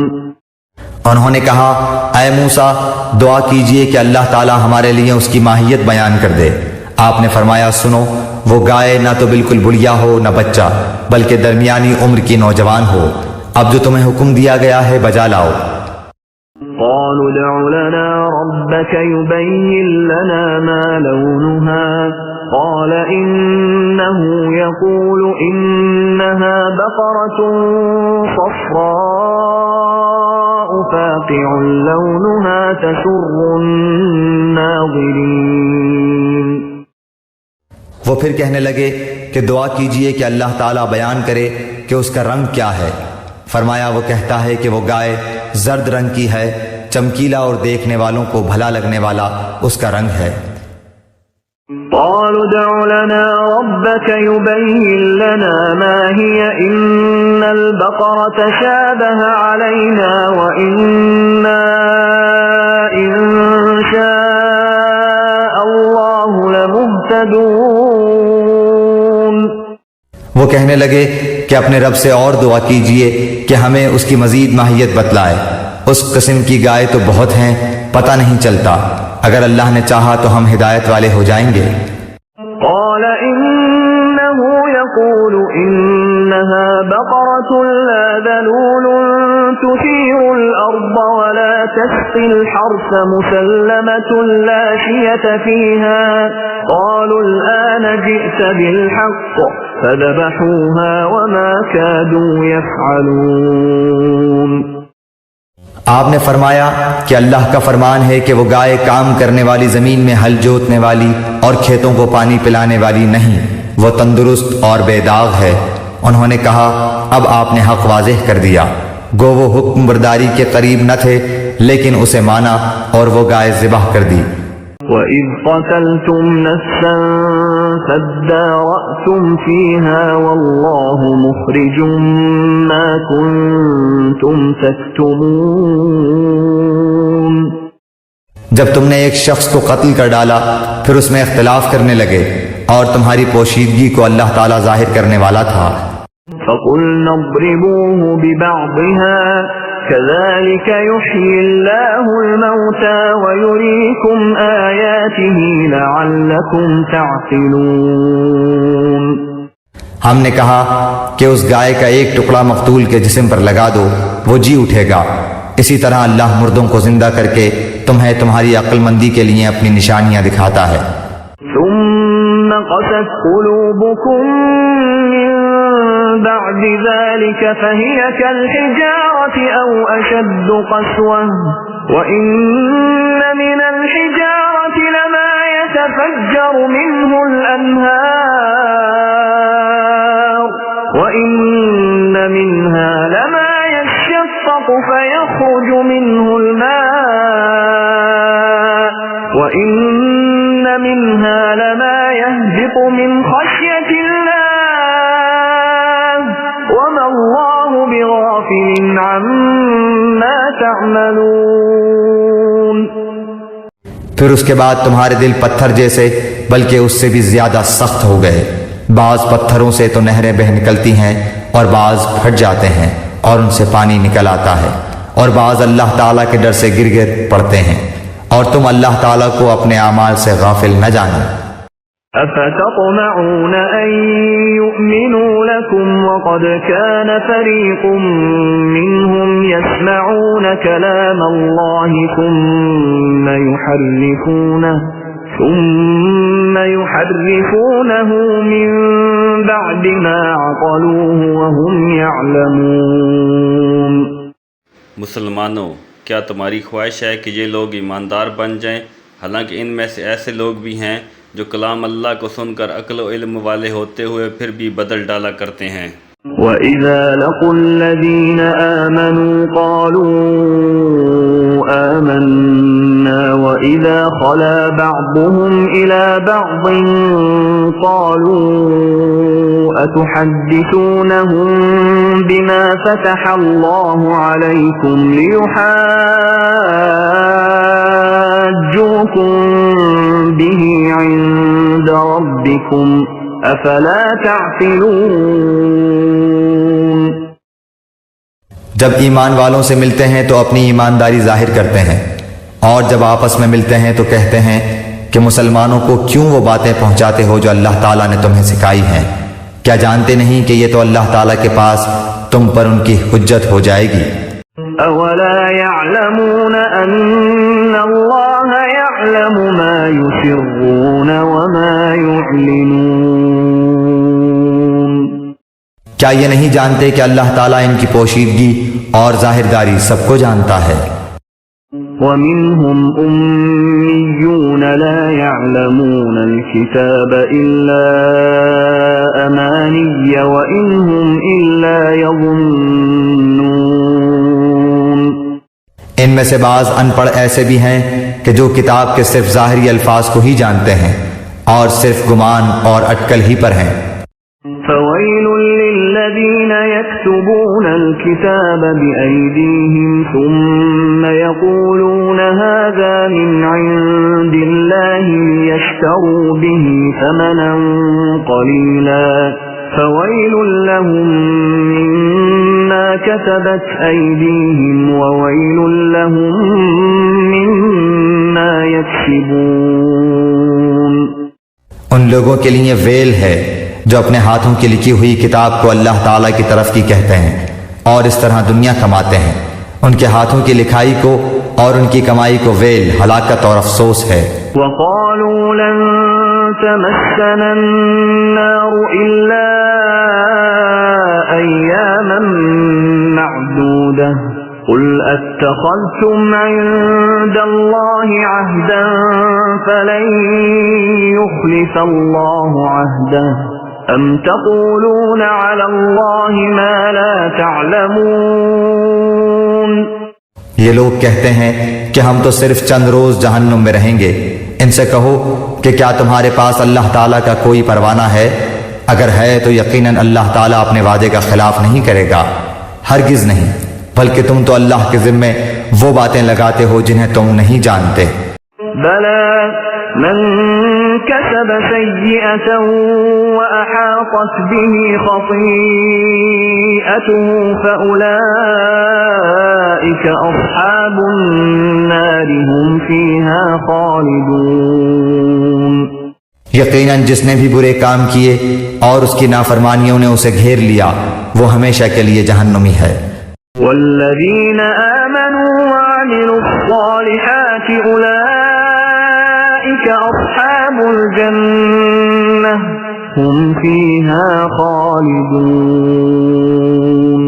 انہوں نے کہا اے موسیٰ دعا کیجئے کہ اللہ تعالیٰ ہمارے لیے اس کی ماہیت بیان کر دے۔ آپ نے فرمایا سنو وہ گائے نہ تو بالکل بڑھیا ہو نہ بچہ بلکہ درمیانی عمر کی نوجوان ہو، اب جو تمہیں حکم دیا گیا ہے بجا لاؤ۔ قالوا ادع لنا ربك يبين لنا ما لونها قال إنه يقول إنها بقرة صفراء فاقع لونها تسر الناظرين۔ وہ پھر کہنے لگے کہ دعا کیجئے کہ اللہ تعالیٰ بیان کرے کہ اس کا رنگ کیا ہے۔ فرمایا وہ کہتا ہے کہ وہ گائے زرد رنگ کی ہے، چمکیلا اور دیکھنے والوں کو بھلا لگنے والا اس کا رنگ ہے۔ قالوا ادع لنا ربك يبين لنا ما هي إن البقرة شابه علينا وإنا إن شاء الله لمهتدون۔ وہ کہنے لگے کہ اپنے رب سے اور دعا کیجئے کہ ہمیں اس کی مزید ماہیت بتلائے، اس قسم کی گائے تو بہت ہیں پتہ نہیں چلتا، اگر اللہ نے چاہا تو ہم ہدایت والے ہو جائیں گے۔ قال إنه يقول إنها بقرة لا ذلول تثير الأرض ولا تسقي الحرث مسلمة لا شية فيها قالوا الآن جئت بالحق فذبحوها وما كادوا يفعلون۔ آپ نے فرمایا کہ اللہ کا فرمان ہے کہ وہ گائے کام کرنے والی زمین میں ہل جوتنے والی اور کھیتوں کو پانی پلانے والی نہیں، وہ تندرست اور بے داغ ہے۔ انہوں نے کہا اب آپ نے حق واضح کر دیا، گو وہ حکم برداری کے قریب نہ تھے لیکن اسے مانا اور وہ گائے ذبح کر دی۔ وَإِذْ قَتَلْتُمْ نَفْسًا فَادَّارَأْتُمْ فِيهَا وَاللَّهُ مُخْرِجٌ مَا كُنْتُمْ تَكْتُمُونَ۔ جب تم نے ایک شخص کو قتل کر ڈالا پھر اس میں اختلاف کرنے لگے اور تمہاری پوشیدگی کو اللہ تعالیٰ ظاہر کرنے والا تھا۔ فَقُلْنَا اضْرِبُوهُ بِبَعْضِهَا كَذَلِكَ يُحْيِي اللَّهُ الْمَوْتَى وَيُرِيكُمْ آيَاتِهِ لَعَلَّكُمْ تَعْقِلُونَ۔ ہم نے کہا کہ اس گائے کا ایک ٹکڑا مقتول کے جسم پر لگا دو، وہ جی اٹھے گا۔ اسی طرح اللہ مردوں کو زندہ کر کے تمہیں تمہاری عقل مندی کے لیے اپنی نشانیاں دکھاتا ہے۔ ثم قست قلوبكم من بعد ذلك فهي كالحجارة أو أشد قسوة وإن من الحجارة لما يتفجر منه الأنهار وإن منها لما يشقق فيخرج منه الماء وإن منها لما يهبط من خشية الله وما الله بغافل عما تعملون۔ پھر اس کے بعد تمہارے دل پتھر جیسے بلکہ اس سے بھی زیادہ سخت ہو گئے۔ بعض پتھروں سے تو نہریں بہہ نکلتی ہیں اور بعض پھٹ جاتے ہیں اور ان سے پانی نکل آتا ہے، اور بعض اللہ تعالیٰ کے ڈر سے گر گر پڑتے ہیں، اور تم اللہ تعالیٰ کو اپنے اعمال سے غافل نہ جانو۔ أفتطمعون أن يؤمنوا لكم وقد كان فريق منهم يسمعون كلام الله ثم يحرفونه من بعد ما عقلوه وهم يعلمون۔ مسلمانوں، کیا تمہاری خواہش ہے کہ یہ لوگ ایماندار بن جائیں، حالانکہ ان میں سے ایسے لوگ بھی ہیں جو کلام اللہ کو سن کر عقل و علم والے ہوتے ہوئے پھر بھی بدل ڈالا کرتے ہیں۔ وَإِذَا لَقُوا الَّذِينَ آمَنُوا قَالُوا آمَنَّا وَإِذَا خَلَا بَعْضُهُمْ إِلَى بَعْضٍ قَالُوا أَتُحَدِّثُونَهُم بِمَا فَتَحَ اللَّهُ عَلَيْكُمْ لِيُحَاجُّوكُم بِهِ عِندَ رَبِّكُمْ افلا تعقلون۔ جب ایمان والوں سے ملتے ہیں تو اپنی ایمانداری ظاہر کرتے ہیں، اور جب آپس میں ملتے ہیں تو کہتے ہیں کہ مسلمانوں کو کیوں وہ باتیں پہنچاتے ہو جو اللہ تعالیٰ نے تمہیں سکھائی ہیں؟ کیا جانتے نہیں کہ یہ تو اللہ تعالیٰ کے پاس تم پر ان کی حجت ہو جائے گی؟ اولا يعلمون ان اللہ يعلم ما يسرون وما يعلنون۔ کیا یہ نہیں جانتے کہ اللہ تعالیٰ ان کی پوشیدگی اور ظاہرداری سب کو جانتا ہے؟ ومنهم أميون لا يعلمون الكتاب إلا أماني وإن هم إلا يظنون۔ ان میں سے بعض ان پڑھ ایسے بھی ہیں کہ جو کتاب کے صرف ظاہری الفاظ کو ہی جانتے ہیں اور صرف گمان اور اٹکل ہی پر ہیں۔ فويل للذين يكتبون الكتاب بأيديهم ثم يقولون هذا من عند الله ليشتروا به ثمنا قليلا فويل لهم مما كتبت أيديهم وويل لهم مما يكسبون۔ ان لوگوں کے لیے ویل ہے جو اپنے ہاتھوں کی لکھی ہوئی کتاب کو اللہ تعالیٰ کی طرف کی کہتے ہیں اور اس طرح دنیا کماتے ہیں۔ ان کے ہاتھوں کی لکھائی کو اور ان کی کمائی کو ویل، ہلاکت اور افسوس ہے۔ وَقَالُوا لَن تَمَسَّنَا النَّارُ إِلَّا أَيَّامًا مَّعْدُودَةً قُلْ أَتَّخَذْتُمْ عِندَ اللَّهِ عَهْدًا فَلَن يُخْلِفَ اللَّهُ عَهْدَهُ أَمْ تَقُولُونَ عَلَى اللَّهِ مَا لَا تَعْلَمُونَ۔ یہ لوگ کہتے ہیں کہ ہم تو صرف چند روز جہنم میں رہیں گے۔ ان سے کہو کہ کیا تمہارے پاس اللہ تعالیٰ کا کوئی پروانہ ہے؟ اگر ہے تو یقیناً اللہ تعالیٰ اپنے وعدے کا خلاف نہیں کرے گا، ہرگز نہیں، بلکہ تم تو اللہ کے ذمے وہ باتیں لگاتے ہو جنہیں تم نہیں جانتے۔ بلى من كسب سيئة وأحاطت به خطيئته فأولئك أصحاب النار هم فيها خالدون۔ یقیناً جس نے بھی برے کام کیے اور اس کی نافرمانیوں نے اسے گھیر لیا وہ ہمیشہ کے لیے جہنمی ہے۔ والذین آمنوا وعملوا الصالحات اولئک اصحاب الجنہ هم فیہا خالدون۔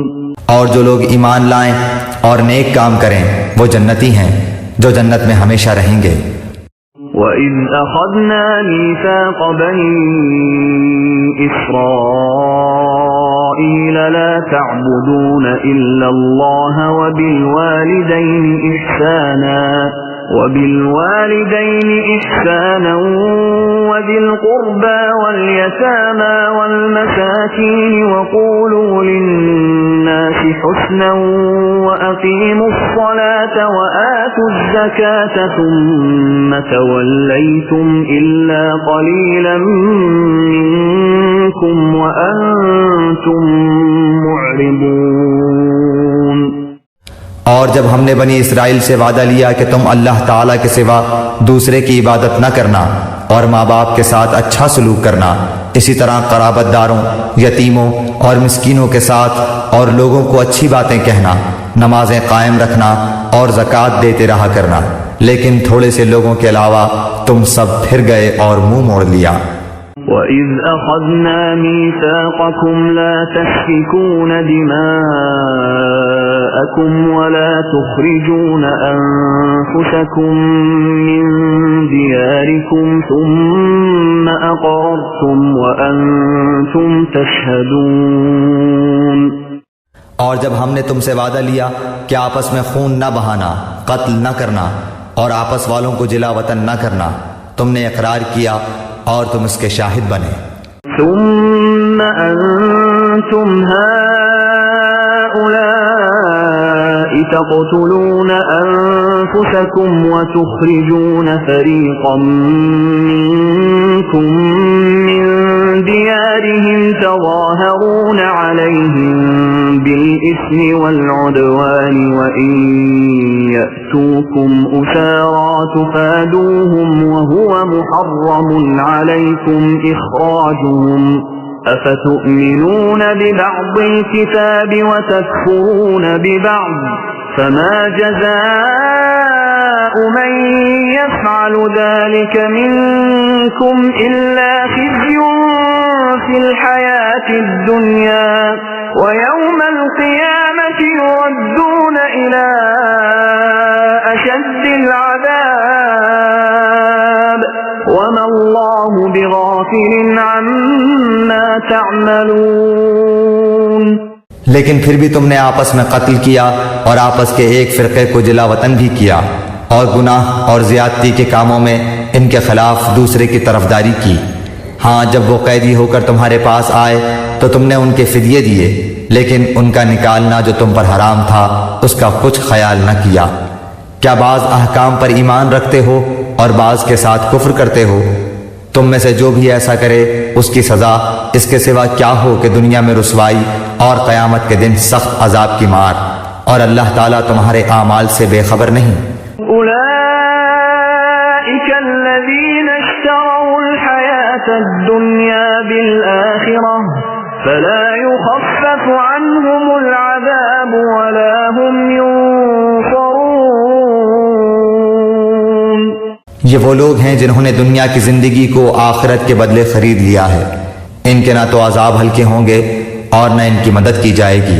اور جو لوگ ایمان لائیں اور نیک کام کریں وہ جنتی ہیں جو جنت میں ہمیشہ رہیں گے۔ وَإِذْ أَخَذْنَا مِيثَاقَ بَنِي إِسْرَائِيلَ لَا تَعْبُدُونَ إِلَّا اللَّهَ وَبِالْوَالِدَيْنِ إِحْسَانًا وَذِي الْقُرْبَى وَالْيَتَامَى وَالْمَسَاكِينِ وَقُولُوا لِلنَّاسِ حُسْنًا وَأَقِيمُوا الصَّلَاةَ وَآتُوا الزَّكَاةَ ثُمَّ تَوَلَّيْتُمْ إِلَّا قَلِيلًا مِّنكُمْ وَأَنتُمْ مُعْرِضُونَ۔ اور جب ہم نے بنی اسرائیل سے وعدہ لیا کہ تم اللہ تعالیٰ کے سوا دوسرے کی عبادت نہ کرنا اور ماں باپ کے ساتھ اچھا سلوک کرنا، اسی طرح قرابت داروں، یتیموں اور مسکینوں کے ساتھ اور لوگوں کو اچھی باتیں کہنا، نمازیں قائم رکھنا اور زکوٰۃ دیتے رہا کرنا، لیکن تھوڑے سے لوگوں کے علاوہ تم سب پھر گئے اور منہ موڑ لیا۔ وَإِذْ أَخَذْنَا مِيثَاقَكُمْ لَا تَسْفِكُونَ دِمَاءَكُمْ وَلَا تُخْرِجُونَ أَنفُسَكُمْ مِنْ دِيَارِكُمْ ثُمَّ أَقْرَرْتُمْ وَأَنْتُمْ تَشْهَدُونَ۔ اور جب ہم نے تم سے وعدہ لیا کہ آپس میں خون نہ بہانا، قتل نہ کرنا اور آپس والوں کو جلا وطن نہ کرنا، تم نے اقرار کیا اور تم اس کے شاہد بنے۔ ثم أنتم هؤلاء تقتلون أنفسكم وتخرجون فريقا منكم من ديارهم تظاهرون عليهم بالإثم والعدوان وإن يأتوكم أسارى تفادوهم وهو محرم عليكم إخراجهم أفتؤمنون ببعض الكتاب وتكفرون ببعض فما جزاء من يفعل ذلك منكم إلا خزي في الحياة الدنيا ويوم القيامة يردون إلى أشد العذاب وما الله بغافل عما تعملون۔ لیکن پھر بھی تم نے آپس میں قتل کیا اور آپس کے ایک فرقے کو جلا وطن بھی کیا اور گناہ اور زیادتی کے کاموں میں ان کے خلاف دوسرے کی طرفداری کی۔ ہاں جب وہ قیدی ہو کر تمہارے پاس آئے تو تم نے ان کے فدیے دیے، لیکن ان کا نکالنا جو تم پر حرام تھا اس کا کچھ خیال نہ کیا۔ کیا بعض احکام پر ایمان رکھتے ہو اور بعض کے ساتھ کفر کرتے ہو؟ تم میں سے جو بھی ایسا کرے اس کی سزا اس کے سوا کیا ہو کہ دنیا میں رسوائی اور قیامت کے دن سخت عذاب کی مار، اور اللہ تعالیٰ تمہارے اعمال سے بے خبر نہیں۔ أولئك الذين اشتروا الحياة الدنيا بالآخرة فلا يخفف عنهم العذاب ولا هم ينصرون۔ یہ وہ لوگ ہیں جنہوں نے دنیا کی زندگی کو آخرت کے بدلے خرید لیا ہے، ان کے نہ تو عذاب ہلکے ہوں گے اور نہ ان کی مدد کی جائے گی۔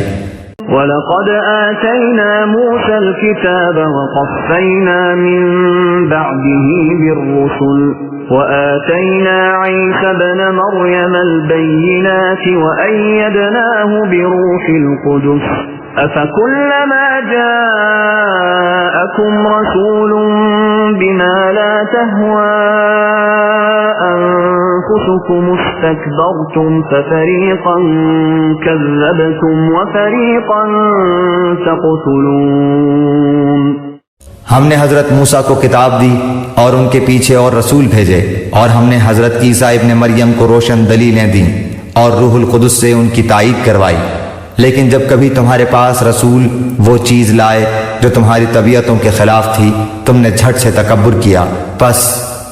وَلَقَدْ آتَيْنَا مُوسَى الْكِتَابَ وَقَفَّيْنَا مِن بَعْدِهِ بِالرُّسُلِ وَآتَيْنَا عِيسَى ابْنَ مَرْيَمَ الْبَيِّنَاتِ وَأَيَّدْنَاهُ بِرُوحِ الْقُدُسِ أَفَكُلَّمَا جَاءَكُمْ رَسُولٌ بِمَا لَا تَهْوَى أَنفُسُكُمُ اسْتَكْبَرْتُمْ فَفَرِيقًا كَذَّبْتُمْ وَفَرِيقًا تَقْتُلُونَ۔ ہم نے حضرت موسیٰ کو کتاب دی اور ان کے پیچھے اور رسول بھیجے، اور ہم نے حضرت عیسیٰ ابن مریم کو روشن دلیلیں دیں اور روح القدس سے ان کی تائید کروائی، لیکن جب کبھی تمہارے پاس رسول وہ چیز لائے جو تمہاری طبیعتوں کے خلاف تھی، تم نے جھٹ سے تکبر کیا، پس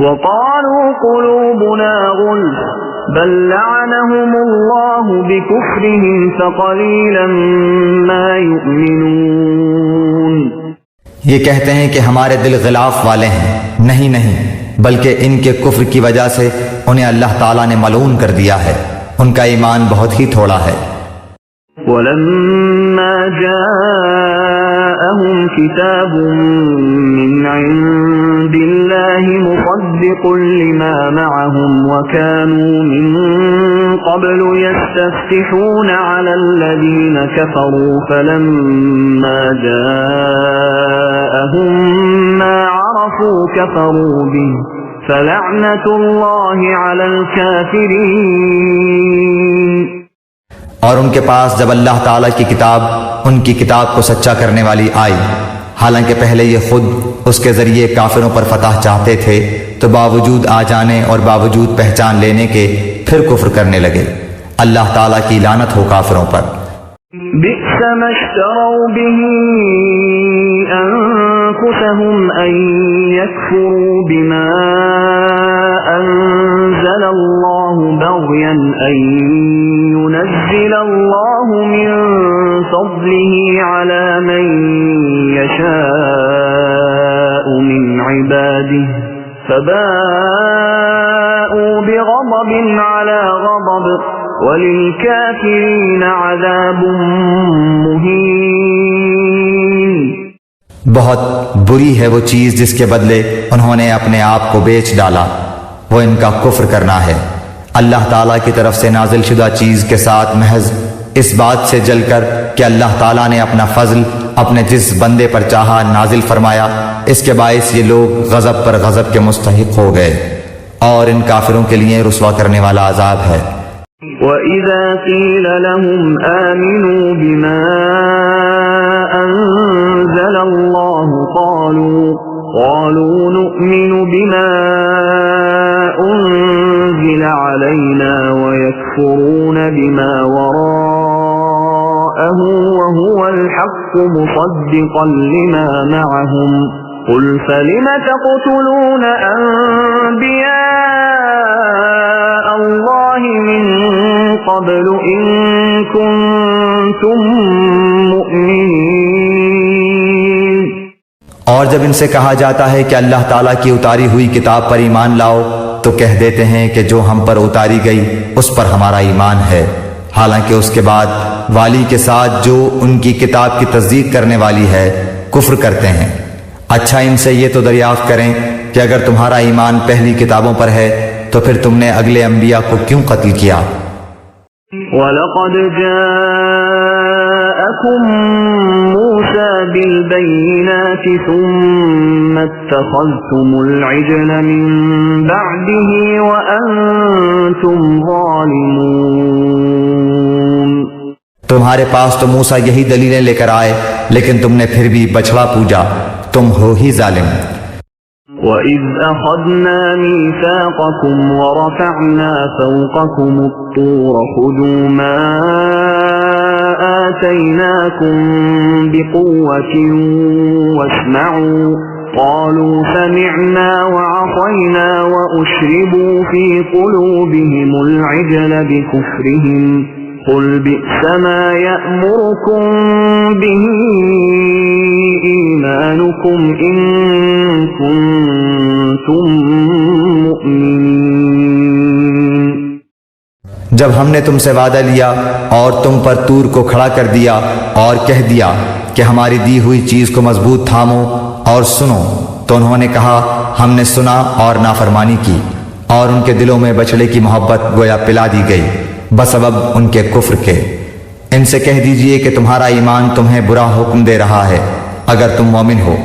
وقالوا قلوبنا غلف بل لعنهم الله بكفرهم فقليلا ما يؤمنون۔ یہ کہتے ہیں کہ ہمارے دل غلاف والے ہیں، نہیں نہیں، بلکہ ان کے کفر کی وجہ سے انہیں اللہ تعالیٰ نے ملعون کر دیا ہے، ان کا ایمان بہت ہی تھوڑا ہے۔ ولما جاءهم كتاب من عند الله مصدق لما معهم وكانوا من قبل يستفتحون على الذين كفروا فلما جاءهم ما عرفوا كفروا به فلعنة الله على الكافرين۔ اور ان کے پاس جب اللہ تعالیٰ کی کتاب ان کی کتاب کو سچا کرنے والی آئی، حالانکہ پہلے یہ خود اس کے ذریعے کافروں پر فتح چاہتے تھے، تو باوجود آ جانے اور باوجود پہچان لینے کے پھر کفر کرنے لگے۔ اللہ تعالیٰ کی لعنت ہو کافروں پر۔ بئس ما اشتروا به أنفسهم أن يكفروا بما أنزل الله بغيا أن ينزل الله من فضله على من يشاء من عباده فباءوا بغضب على غضب وَلِلْكَافِرِينَ عَذَابٌ مُّهِينٌ۔ بہت بری ہے وہ چیز جس کے بدلے انہوں نے اپنے آپ کو بیچ ڈالا، وہ ان کا کفر کرنا ہے۔ اللہ تعالیٰ کی طرف سے نازل شدہ چیز کے ساتھ محض اس بات سے جل کر کہ اللہ تعالیٰ نے اپنا فضل اپنے جس بندے پر چاہا نازل فرمایا، اس کے باعث یہ لوگ غضب پر غضب کے مستحق ہو گئے، اور ان کافروں کے لیے رسوا کرنے والا عذاب ہے۔ وَإِذَا قِيلَ لَهُمْ آمِنُوا بِمَا أَنزَلَ اللَّهُ قَالُوا نُؤْمِنُ بِمَا أُنزِلَ عَلَيْنَا وَيَكْفُرُونَ بِمَا وَرَاءَهُ وَهُوَ الْحَقُّ مُصَدِّقًا لِمَا مَعَهُمْ قُلْ فَلِمَ تَقْتُلُونَ أَنبِيَاءَ اللَّهِ مِن قَبْلُ إِن كُنتُم مُّؤْمِنِينَ۔ اور جب ان سے کہا جاتا ہے کہ اللہ تعالیٰ کی اتاری ہوئی کتاب پر ایمان لاؤ تو کہہ دیتے ہیں کہ جو ہم پر اتاری گئی اس پر ہمارا ایمان ہے، حالانکہ اس کے بعد والی کے ساتھ جو ان کی کتاب کی تصدیق کرنے والی ہے کفر کرتے ہیں۔ اچھا ان سے یہ تو دریافت کریں کہ اگر تمہارا ایمان پہلی کتابوں پر ہے تو پھر تم نے اگلے انبیاء کو کیوں قتل کیا؟ وَلَقَدْ جَاءَكُم مُّوسَىٰ بِالْبَيِّنَاتِ ثُمَّ اتَّخَذْتُمُ الْعِجْلَ مِن بَعْدِهِ وَأَنتُمْ ظَالِمُونَ۔ تمہارے پاس تو موسیٰ یہی دلیلیں لے کر آئے، لیکن تم نے پھر بھی بچڑا پوجا، تم ہو ہی ظالم۔ وَإِذْ أَخَذْنَا مِيثَاقَكُمْ وَرَفَعْنَا فَوْقَكُمُ الطُّورَ خُذُوا مَا آتَيْنَاكُمْ بِقُوَّةٍ وَاسْمَعُوا قَالُوا سَمِعْنَا وَعَصَيْنَا وَأُشْرِبُوا فِي قُلُوبِهِمُ الْعِجْلَ بِكُفْرِهِمْ قُلْ بِئْسَ مَا يَأْمُرُكُمْ بِهِ إِيمَانُكُمْ إِن كُنتُم مُّؤْمِنِينَ۔ جب ہم نے تم سے وعدہ لیا اور تم پر طور کو کھڑا کر دیا اور کہہ دیا کہ ہماری دی ہوئی چیز کو مضبوط تھامو اور سنو، تو انہوں نے کہا ہم نے سنا اور نافرمانی کی، اور ان کے دلوں میں بچڑے کی محبت گویا پلا دی گئی بسبب ان کے کفر کے۔ ان سے کہہ دیجئے کہ تمہارا ایمان تمہیں برا حکم دے رہا ہے اگر تم مومن ہو۔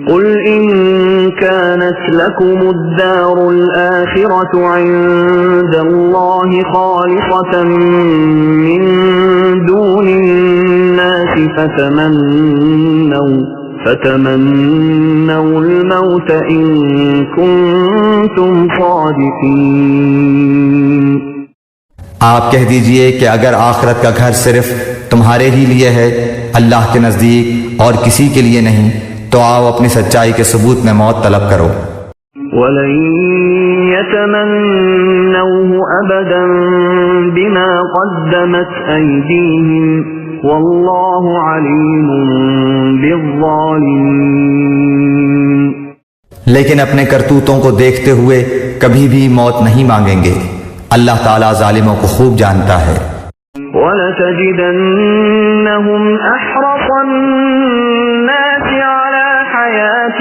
قل إن كانت لكم الدار الآخرة عند الله خالصة من دون الناس فتمنوا الموت إن كنتم صادقين۔ آپ کہہ دیجئے کہ اگر آخرت کا گھر صرف تمہارے ہی لیے ہے، اللہ کے نزدیک اور کسی کے لیے نہیں، تو آؤ اپنی سچائی کے ثبوت میں موت طلب کرو۔ ولن يتمنوه أبدا بما قدمت أيديهم والله عليم بالظالمين۔ لیکن اپنے کرتوتوں کو دیکھتے ہوئے کبھی بھی موت نہیں مانگیں گے، اللہ تعالیٰ ظالموں کو خوب جانتا ہے۔ وَلَتَجِدَنَّهُمْ أَحْرَصَ النَّاسِ عَلَى حَيَاةٍ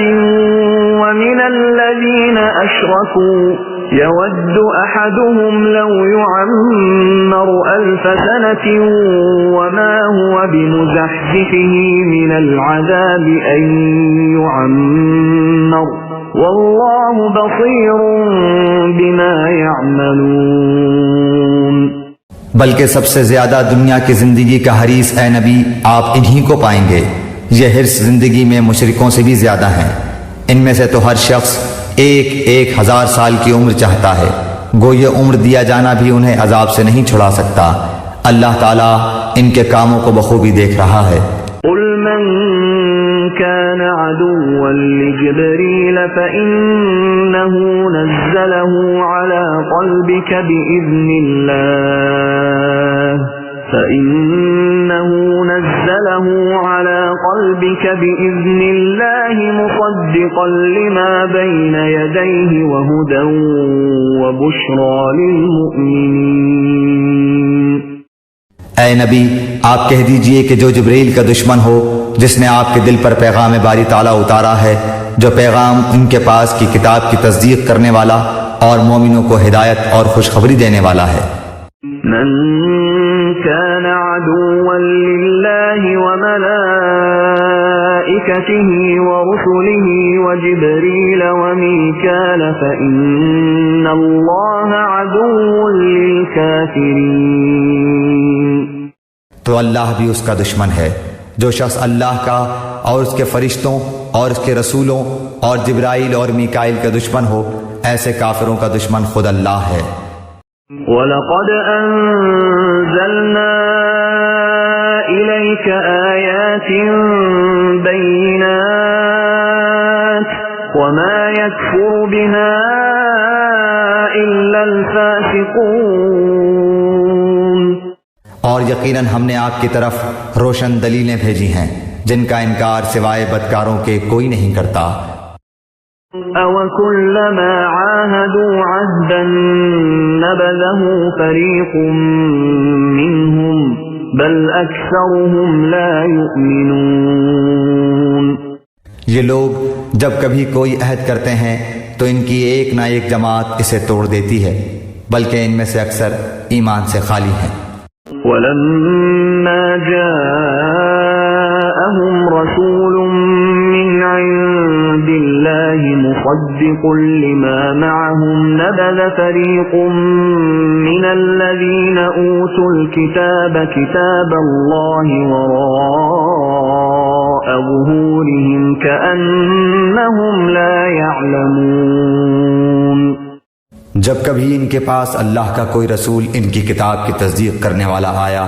وَمِنَ الَّذِينَ أَشْرَكُوا يَوَدُّ أَحَدُهُمْ لَوْ يُعَمَّرُ أَلْفَ سَنَةٍ وَمَا هُوَ بِمُزَحْزِحِهِ مِنَ الْعَذَابِ أَن يُعَمَّرَ وَاللَّهُ بَصِيرٌ بِمَا يَعْمَلُونَ۔ بلکہ سب سے زیادہ دنیا کی زندگی کا حریص اے نبی آپ انہی کو پائیں گے، یہ حرص زندگی میں مشرکوں سے بھی زیادہ ہیں۔ ان میں سے تو ہر شخص 1,000 سال کی عمر چاہتا ہے، گو یہ عمر دیا جانا بھی انہیں عذاب سے نہیں چھڑا سکتا۔ اللہ تعالیٰ ان کے کاموں کو بخوبی دیکھ رہا ہے۔ قل من كان عدوا لجبريل فإنه نزله على قلبك بإذن الله مصدقا لما بين يديه وهدى وبشرى للمؤمنين۔ اے نبی آپ کہہ دیجئے کہ جو جبریل کا دشمن ہو، جس نے آپ کے دل پر پیغام باری تعالیٰ اتارا ہے، جو پیغام ان کے پاس کی کتاب کی تصدیق کرنے والا اور مومنوں کو ہدایت اور خوشخبری دینے والا ہے۔ من كان عدوا لله وملائكته ورسله وجبريل وميكال فإن الله عدو للكافرين۔ تو اللہ بھی اس کا دشمن ہے۔ جو شخص اللہ کا اور اس کے فرشتوں اور اس کے رسولوں اور جبرائیل اور میکائیل کا دشمن ہو، ایسے کافروں کا دشمن خود اللہ ہے۔ وَلَقَدْ أَنزَلْنَا إِلَيْكَ آيَاتٍ بَيِّنَاتٍ وَمَا يَكْفُرُ بِهَا إِلَّا الْفَاسِقُونَ۔ اور یقیناً ہم نے آپ کی طرف روشن دلیلیں بھیجی ہیں جن کا انکار سوائے بدکاروں کے کوئی نہیں کرتا۔ أَوَكُلَّمَا عَاهَدُوا عَهْدًا نَبَذَهُ فَرِيقٌ مِّنْهُمْ بَلْ أَكْثَرُهُمْ لَا يُؤْمِنُونَ۔ یہ لوگ جب کبھی کوئی عہد کرتے ہیں تو ان کی ایک نہ ایک جماعت اسے توڑ دیتی ہے، بلکہ ان میں سے اکثر ایمان سے خالی ہیں۔ وَلَمَّا جَاءَهُمْ رَسُولٌ مِّنْ عِندِ اللَّهِ مُصَدِّقٌ لِّمَا مَعَهُمْ نَبَذَ فَرِيقٌ مِّنَ الَّذِينَ أُوتُوا الْكِتَابَ كِتَابَ اللَّهِ وَرَاءَ ظُهُورِهِمْ كَأَنَّهُمْ لَا يَعْلَمُونَ۔ جب کبھی ان کے پاس اللہ کا کوئی رسول ان کی کتاب کی تصدیق کرنے والا آیا،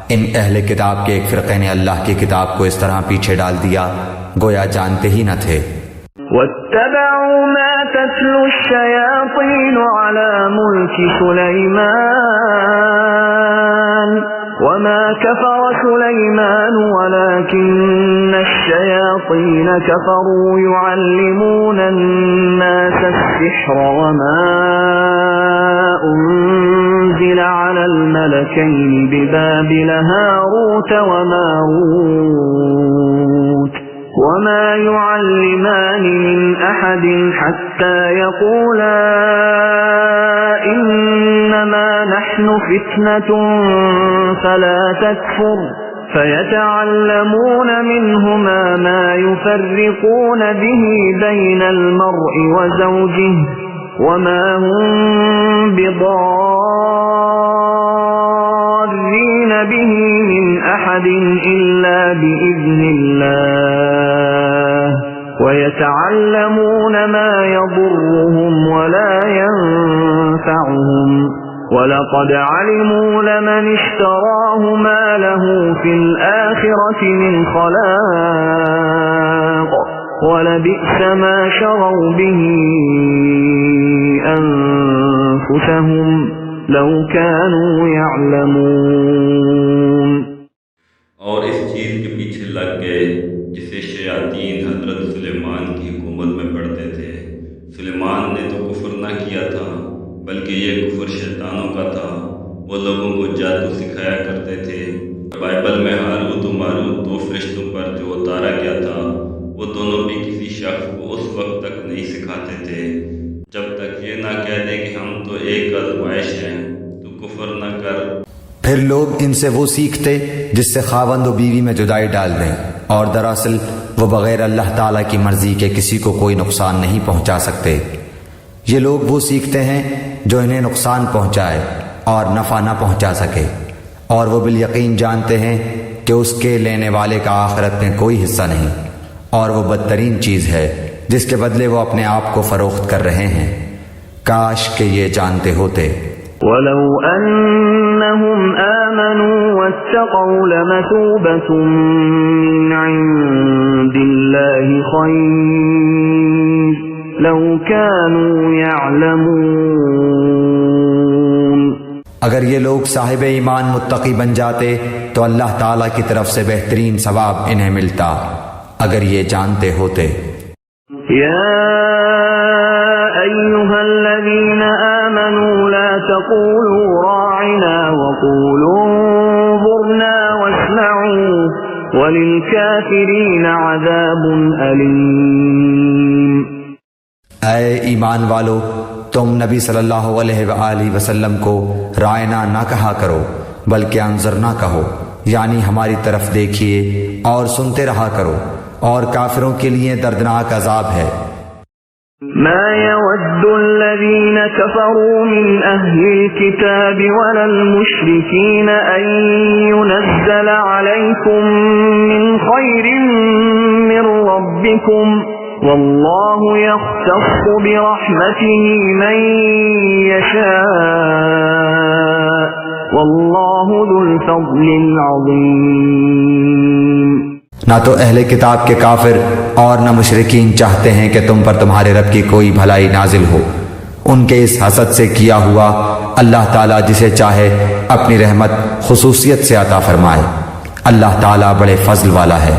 ان اہل کتاب کے ایک فرقے نے اللہ کی کتاب کو اس طرح پیچھے ڈال دیا گویا جانتے ہی نہ تھے۔ وَاتَّبَعُوا مَا تَتْلُو الشَّيَاطِينُ عَلَى مُلْكِ سُلَيْمَانَ وَمَا كَفَرَ سُلَيْمَانُ وَلَكِنَّ الشَّيَاطِينَ كَفَرُوا يُعَلِّمُونَ النَّاسَ السِّحْرَ وَمَا أُنزِلَ عَلَى الْمَلَكَيْنِ بِبَابِلَ هَارُوتَ وَمَارُوتَ وَمَا يُعَلِّمَانِ مِنْ أَحَدٍ حَتَّى يَقُولَا إِنَّمَا نَحْنُ فِتْنَةٌ فَلَا تَكْفُرْ فَيَتَعَلَّمُونَ مِنْهُمَا مَا يُفَرِّقُونَ بِهِ بَيْنَ الْمَرْءِ وَزَوْجِهِ وَمَا هُمْ بِضَارِّينَ بِهِ مِنْ أَحَدٍ إِلَّا بِإِذْنِ اللَّهِ وَيَتَعَلَّمُونَ مَا يَضُرُّهُمْ وَلَا يَنفَعُهُمْ وَلَقَدْ عَلِمُوا لَمَنِ اشْتَرَاهُ مَا لَهُ فِي الْآخِرَةِ مِنْ خَلَاقٍ وَلَبِئْسَ مَا شَرَوْا بِهِ أَنفُسَهُمْ لَوْ كَانُوا يَعْلَمُونَ. اور اس چیز کے پیچھے لگ گئے جسے شیاطین حضرت سلیمان کی حکومت میں پڑھتے تھے. سلیمان نے تو کفر نہ کیا تھا بلکہ یہ کفر شیطانوں کا تھا. وہ لوگوں کو جادو سکھایا کرتے تھے. بائبل میں ہاروت و ماروت دو فرشتوں پر جو اتارا گیا تھا وہ دونوں بھی کسی شخص کو اس وقت تک نہیں سکھاتے تھے جب تک یہ نہ کہہ دے کہ ہم تو ایک آزمائش ہیں، تو کفر نہ کر. پھر لوگ ان سے وہ سیکھتے جس سے خاوند و بیوی میں جدائی ڈال دیں، اور دراصل وہ بغیر اللہ تعالیٰ کی مرضی کے کسی کو کوئی نقصان نہیں پہنچا سکتے. یہ لوگ وہ سیکھتے ہیں جو انہیں نقصان پہنچائے اور نفع نہ پہنچا سکے، اور وہ بالیقین جانتے ہیں کہ اس کے لینے والے کا آخرت میں کوئی حصہ نہیں، اور وہ بدترین چیز ہے جس کے بدلے وہ اپنے آپ کو فروخت کر رہے ہیں. کاش کہ یہ جانتے ہوتے. وَلَوْ أَنَّهُمْ آمَنُوا وَاتَّقَوْا لَمَثُوبَةٌ مِّنْ عِندِ اللَّهِ خَيْرٌ لَوْ كَانُوا يَعْلَمُونَ. اگر یہ لوگ صاحب ایمان متقی بن جاتے تو اللہ تعالیٰ کی طرف سے بہترین ثواب انہیں ملتا اگر یہ جانتے ہوتے. يا أيها الذين آمنوا لا تقولوا راعنا وقولوا انظرنا واسمعوا وللكافرين عذاب أليم. اے ایمان والو، تم نبی صلی اللہ علیہ وآلہ وسلم کو رائنا نہ کہا کرو بلکہ انظرنا کہو، یعنی ہماری طرف دیکھیے اور سنتے رہا کرو، اور کافروں کے لیے دردناک عذاب ہے. ما يود الذين كفروا من أهل الكتاب ولا المشركين أن ينزل عليكم من خير من ربكم والله يختص برحمته من يشاء والله ذو الفضل العظيم. نہ تو اہل کتاب کے کافر اور نہ مشرکین چاہتے ہیں کہ تم پر تمہارے رب کی کوئی بھلائی نازل ہو. ان کے اس حسد سے کیا ہوا اللہ تعالیٰ جسے چاہے اپنی رحمت خصوصیت سے عطا فرمائے. اللہ تعالیٰ بڑے فضل والا ہے.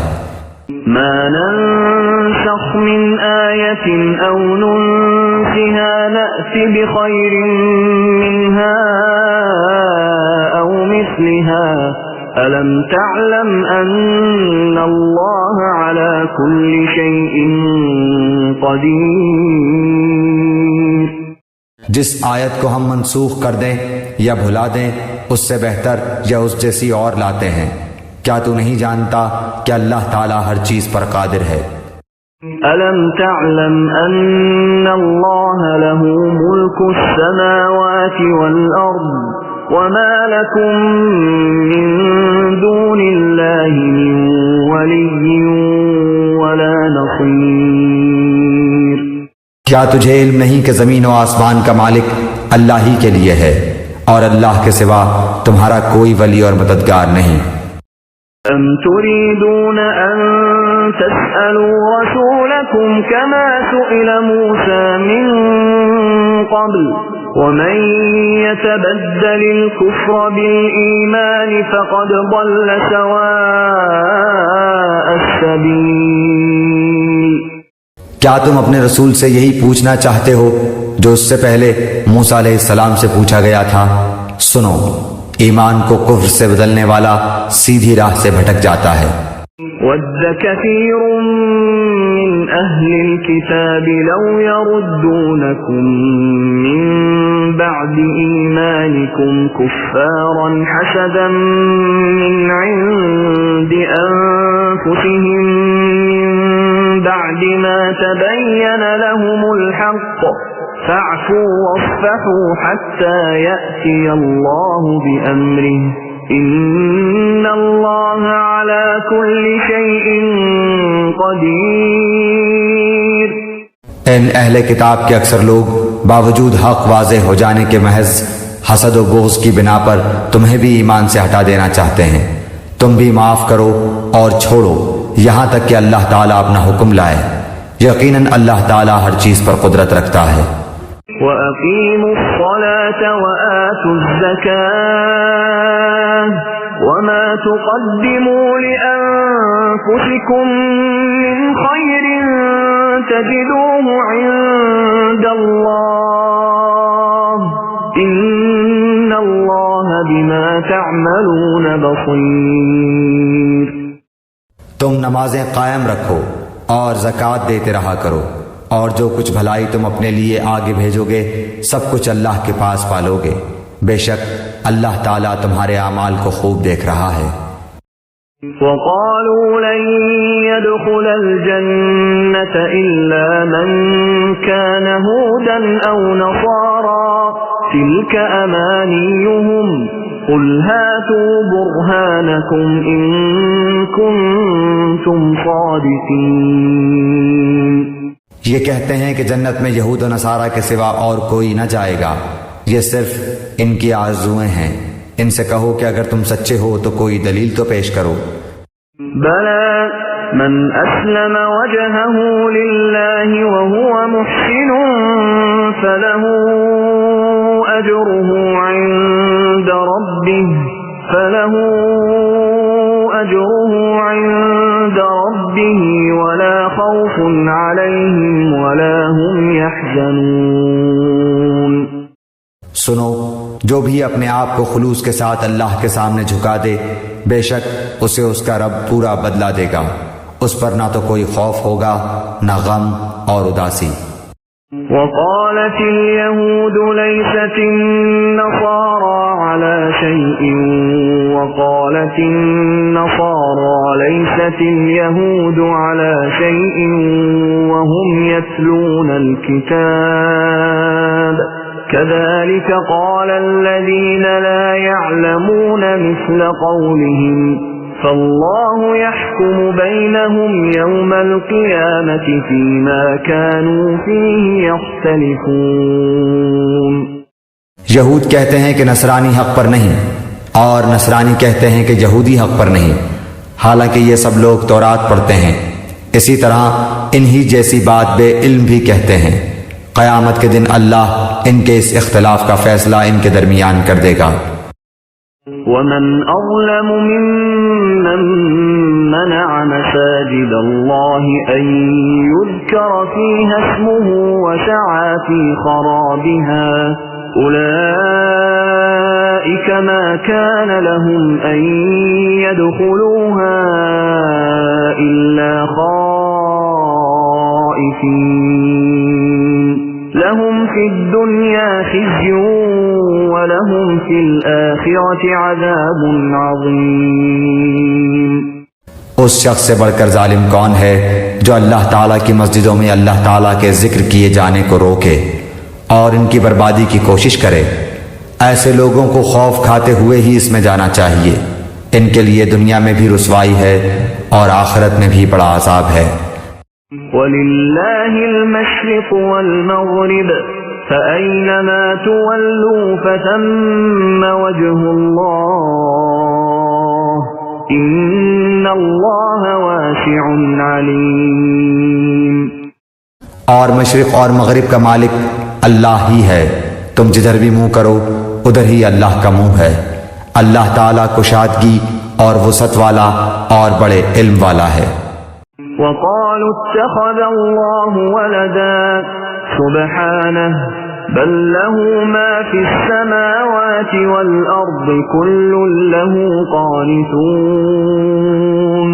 ما ننسخ من آية أو ننسها نأت بخير منها أو مثلها ألم تعلم أن الله على كل شيء قدير. جس آیت کو ہم منسوخ کر دیں یا بھلا دیں اس سے بہتر یا اس جیسی اور لاتے ہیں. کیا تو نہیں جانتا کہ اللہ تعالیٰ ہر چیز پر قادر ہے. ألم تعلم أن الله له ملك السماوات والأرض وما لكم من دون الله من ولي ولا نصير. کیا تجھے علم نہیں کہ زمین و آسمان کا مالک اللہ ہی کے لیے ہے اور اللہ کے سوا تمہارا کوئی ولی اور مددگار نہیں. أم تريدون أن تسألوا رسولكم كما سئل موسى من قبل ومن يتبدل الكفر بالإيمان فقد ضل سواء السبيل. کیا تم اپنے رسول سے یہی پوچھنا چاہتے ہو جو اس سے پہلے موسیٰ علیہ السلام سے پوچھا گیا تھا؟ سنو، ایمان کو کفر سے بدلنے والا سیدھی راہ سے بھٹک جاتا ہے. وَدَّ كَثِيرٌ مِّنْ أَهْلِ الْكِتَابِ لَوْ يَرُدُّونَكُمْ مِّن بَعْدِ إِيمَانِكُمْ كُفَّارًا حَسَدًا مِّنْ عِندِ أَنفُسِهِم مِّن بَعْدِ مَا تَبَيَّنَ لَهُمُ الْحَقُّ فَاعْفُوا وَاصْفَحُوا حَتَّى يَأْتِيَ اللَّهُ بِأَمْرِهِ إِنَّ اللَّهَ عَلَى كُلِّ شَيْءٍ قَدِيرٌ. ان اہل کتاب کے اکثر لوگ باوجود حق واضح ہو جانے کے محض حسد و بغض کی بنا پر تمہیں بھی ایمان سے ہٹا دینا چاہتے ہیں۔ تم بھی معاف کرو اور چھوڑو یہاں تک کہ اللہ تعالیٰ اپنا حکم لائے۔ یقیناً اللہ تعالیٰ ہر چیز پر قدرت رکھتا ہے۔ وَأَقِيمُوا الصَّلَاةَ وَآتُوا الزَّكَاةَ وَمَا تُقَدِّمُوا لِأَنفُسِكُم مِّنْ خَيْرٍ تَجِدُوهُ عِندَ اللَّهِ إِنَّ اللَّهَ بِمَا تَعْمَلُونَ بَصِيرٌ۔ تم نمازیں قائم رکھو اور زکوٰۃ دیتے رہا کرو، اور جو کچھ بھلائی تم اپنے لیے آگے بھیجو گے سب کچھ اللہ کے پاس پالو گے، بے شک اللہ تعالیٰ تمہارے اعمال کو خوب دیکھ رہا ہے۔ وَقَالُوا لَن يَدْخُلَ الْجَنَّةَ إِلَّا مَن كَانَ هُودًا أَوْ نَصَارَىٰ تِلْكَ أَمَانِيُّهُمْ قُلْ هَاتُوا بُرْهَانَكُمْ إِن كُنتُمْ صَادِقِينَ۔ یہ کہتے ہیں کہ جنت میں یہود و نصارہ کے سوا اور کوئی نہ جائے گا، یہ صرف ان کی آرزویں ہیں۔ ان سے کہو کہ اگر تم سچے ہو تو کوئی دلیل تو پیش کرو۔ بَلَىٰ مَنْ أَسْلَمَ وَجْهَهُ لِلَّهِ وَهُوَ مُحْسِنٌ فَلَهُ أَجْرُهُ عِندَ رَبِّهِ وَلَا خوف عَلَيْهِمْ وَلَا هُمْ يَحْزَنُونَ۔ سنو، جو بھی اپنے آپ کو خلوص کے ساتھ اللہ کے سامنے جھکا دے، بے شک اسے اس کا رب پورا بدلہ دے گا، اس پر نہ تو کوئی خوف ہوگا نہ غم اور اداسی۔ وقالت اليهود ليست النصارى على شيء وقالت النصارى ليست اليهود على شيء وهم يتلون الكتاب كذلك قال الذين لا يعلمون مثل قولهم فالله يحكم بينهم يوم القيامة فيما كانوا فيه يختلفون۔ یہود کہتے ہیں کہ نصرانی حق پر نہیں، اور نصرانی کہتے ہیں کہ یہودی حق پر نہیں، حالانکہ یہ سب لوگ تورات پڑھتے ہیں۔ اسی طرح انہی جیسی بات بے علم بھی کہتے ہیں۔ قیامت کے دن اللہ ان کے اس اختلاف کا فیصلہ ان کے درمیان کر دے گا۔ وَمَنْ أَظْلَمُ مِمَّن مَّنَعَ مَسَاجِدَ اللَّهِ أَن يُذْكَرَ فِيهَا اسْمُهُ وَسَعَىٰ فِي خَرَابِهَا أُولَٰئِكَ مَا كَانَ لَهُمْ أَن يَدْخُلُوهَا إِلَّا خَائِفِينَ لَهُمْ فِي الدُّنْيَا خِزْيٌ وَلَهُمْ فِي الْآخِرَةِ عَذَابٌ عَظِيمٌ۔ اس شخص سے بڑھ کر ظالم کون ہے جو اللہ تعالیٰ کی مسجدوں میں اللہ تعالیٰ کے ذکر کیے جانے کو روکے اور ان کی بربادی کی کوشش کرے؟ ایسے لوگوں کو خوف کھاتے ہوئے ہی اس میں جانا چاہیے، ان کے لیے دنیا میں بھی رسوائی ہے اور آخرت میں بھی بڑا عذاب ہے۔ وَلِلَّهِ الْمَشْرِقُ وَالْمَغْرِبُ فَأَيْنَمَا تُوَلُّوا فَثَمَّ وَجْهُ اللَّهِ إِنَّ اللَّهَ وَاسِعٌ عَلِيمٌ۔ اور مشرق اور مغرب کا مالک اللہ ہی ہے، تم جدھر بھی منہ کرو ادھر ہی اللہ کا منہ ہے۔ اللہ تعالیٰ کشادگی اور وسعت والا اور بڑے علم والا ہے۔ وَقَالُوا اتَّخَذَ اللَّهُ وَلَدًا سُبْحَانَهُ بَل لَّهُ مَا فِي السَّمَاوَاتِ وَالْأَرْضِ كُلٌّ لَّهُ قَانِتُونَ۔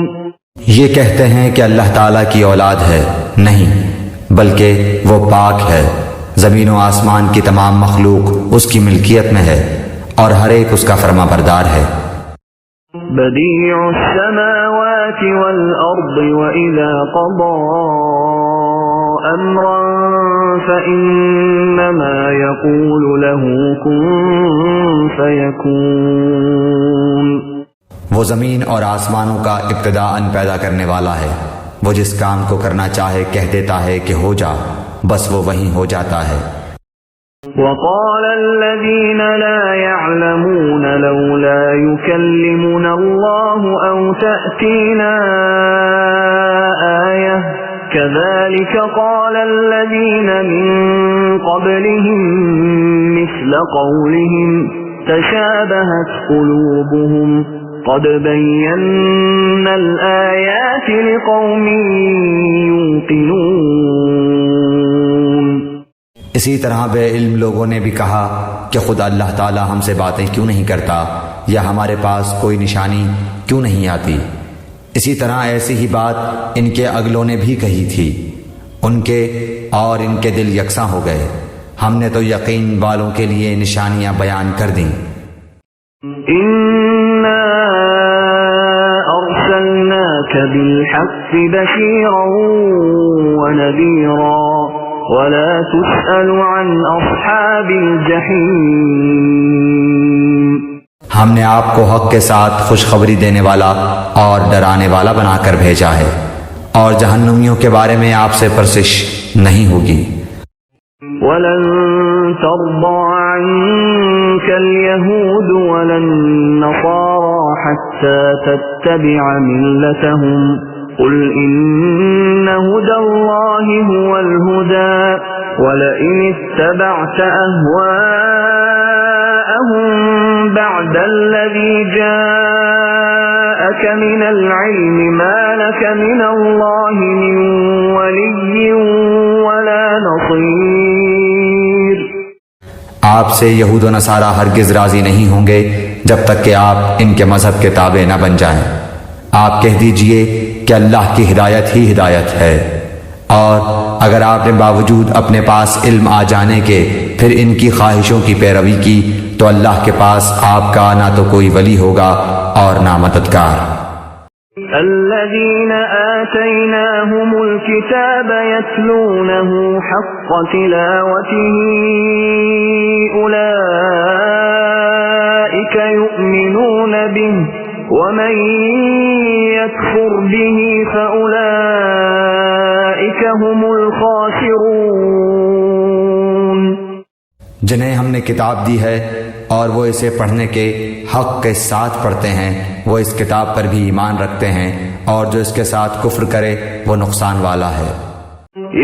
یہ کہتے ہیں کہ اللہ تعالیٰ کی اولاد ہے، نہیں بلکہ وہ پاک ہے، زمین و آسمان کی تمام مخلوق اس کی ملکیت میں ہے اور ہر ایک اس کا فرما بردار ہے۔ بديع السماوات والأرض وإذا قضى أمرا فإنما يقول له كن فيكون۔ وہ زمین اور آسمانوں کا ابتداءً پیدا کرنے والا ہے، وہ جس کام کو کرنا چاہے کہہ دیتا ہے کہ ہو جا، بس وہ وہیں ہو جاتا ہے۔ وقال الذين لا يعلمون لولا يكلمنا الله أو تأتينا آية كذلك قال الذين من قبلهم مثل قولهم تشابهت قلوبهم قد بينا الآيات لقوم يوقنون. اسی طرح بے علم لوگوں نے بھی کہا کہ خدا اللہ تعالی ہم سے باتیں کیوں نہیں کرتا یا ہمارے پاس کوئی نشانی کیوں نہیں آتی. اسی طرح ایسی ہی بات ان کے اگلوں نے بھی کہی تھی. ان کے اور ان کے دل یکساں ہو گئے. ہم نے تو یقین والوں کے لیے نشانیاں بیان کر دیں. إنا أرسلناك بالحق بشيرا ونذيرا ولا تسأل عن أصحاب الجحيم. ہم نے آپ کو حق کے ساتھ خوشخبری دینے والا اور ڈرانے والا بنا کر بھیجا ہے اور جہنمیوں کے بارے میں آپ سے پرسش نہیں ہوگی. ولن ترضى عنك اليهود ولا النصارى حتى تتبع ملتهم قل إن هدى الله هو الهدى ولئن اتبعت أهواءهم بعد الذي جاءك من العلم ما لك من الله من ولي ولا نصير. آپ سے یہود و نصارہ ہرگز راضی نہیں ہوں گے جب تک کہ آپ ان کے مذہب کے تابع نہ بن جائیں. آپ کہہ دیجئے کہ اللہ کی ہدایت ہی ہدایت ہے، اور اگر آپ نے باوجود اپنے پاس علم آ جانے کے پھر ان کی خواہشوں کی پیروی کی تو اللہ کے پاس آپ کا نہ تو کوئی ولی ہوگا اور نہ مددگار. الذين آتيناهم الكتاب يتلونه حق تلاوته أولئك يؤمنون به ومن يكفر به فأولئك هم الخاسرون. جنہیں ہم نے کتاب دی ہے اور وہ اسے پڑھنے کے حق کے ساتھ پڑھتے ہیں وہ اس کتاب پر بھی ایمان رکھتے ہیں، اور جو اس کے ساتھ کفر کرے وہ نقصان والا ہے.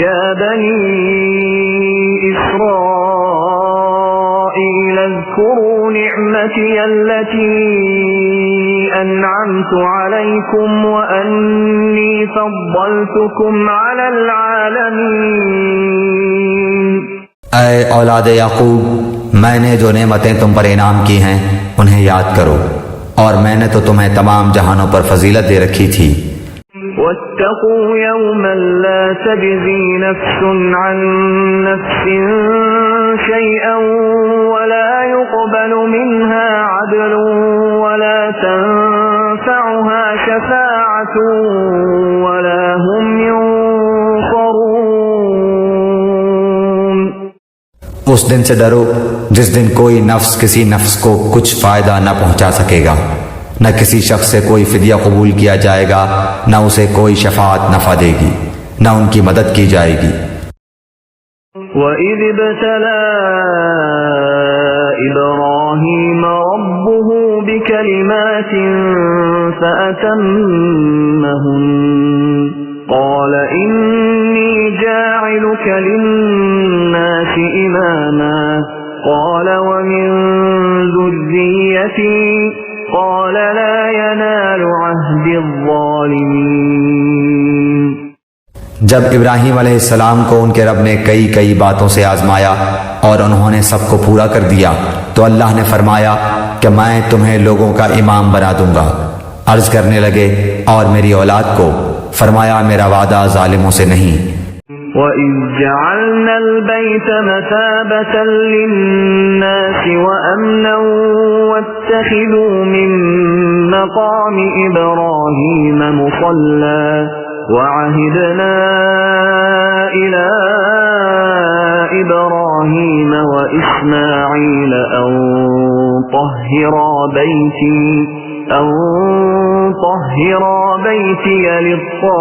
یا بنی اسرائیل اذکروا نعمتی التي انعمت علیکم وانی فضلتکم علی العالمین. اے اولاد یعقوب، میں نے جو نعمتیں تم پر انعام کی ہیں انہیں یاد کرو، اور میں نے تو تمہیں تمام جہانوں پر فضیلت دے رکھی تھی. واتقوا يوما لا تجزي نفس عن نفس شيئا ولا يقبل منها عدل ولا تنفعها شفاعة ولا هم ينصرون. اس دن سے ڈرو جس دن کوئی نفس کسی نفس کو کچھ فائدہ نہ پہنچا سکے گا، نہ کسی شخص سے کوئی فدیہ قبول کیا جائے گا، نہ اسے کوئی شفاعت نفع دے گی، نہ ان کی مدد کی جائے گی. وَإِذِ ابْتَلَى إِبْرَاهِيمَ رَبُّهُ بِكَلِمَاتٍ فَأَتَمَّهُنَّ قَالَ إِنِّي جَاعِلُكَ لِلنَّاسِ إِمَامًا قَالَ وَمِن ذُرِّيَّتِي قال لا ينال عهد الظالمين. جب ابراہیم علیہ السلام کو ان کے رب نے کئی باتوں سے آزمایا اور انہوں نے سب کو پورا کر دیا تو اللہ نے فرمایا کہ میں تمہیں لوگوں کا امام بنا دوں گا. عرض کرنے لگے اور میری اولاد کو؟ فرمایا میرا وعدہ ظالموں سے نہیں. وَإِذْ جَعَلْنَا الْبَيْتَ مَثَابَةً لِلنَّاسِ وَأَمْنًا وَاتَّخِذُوا مِن مَّقَامِ إِبْرَاهِيمَ مُصَلًّى وَعَهِدْنَا إِلَىٰ إِبْرَاهِيمَ وَإِسْمَاعِيلَ أَن طَهِّرَا أن طهرا بيتي للطائفين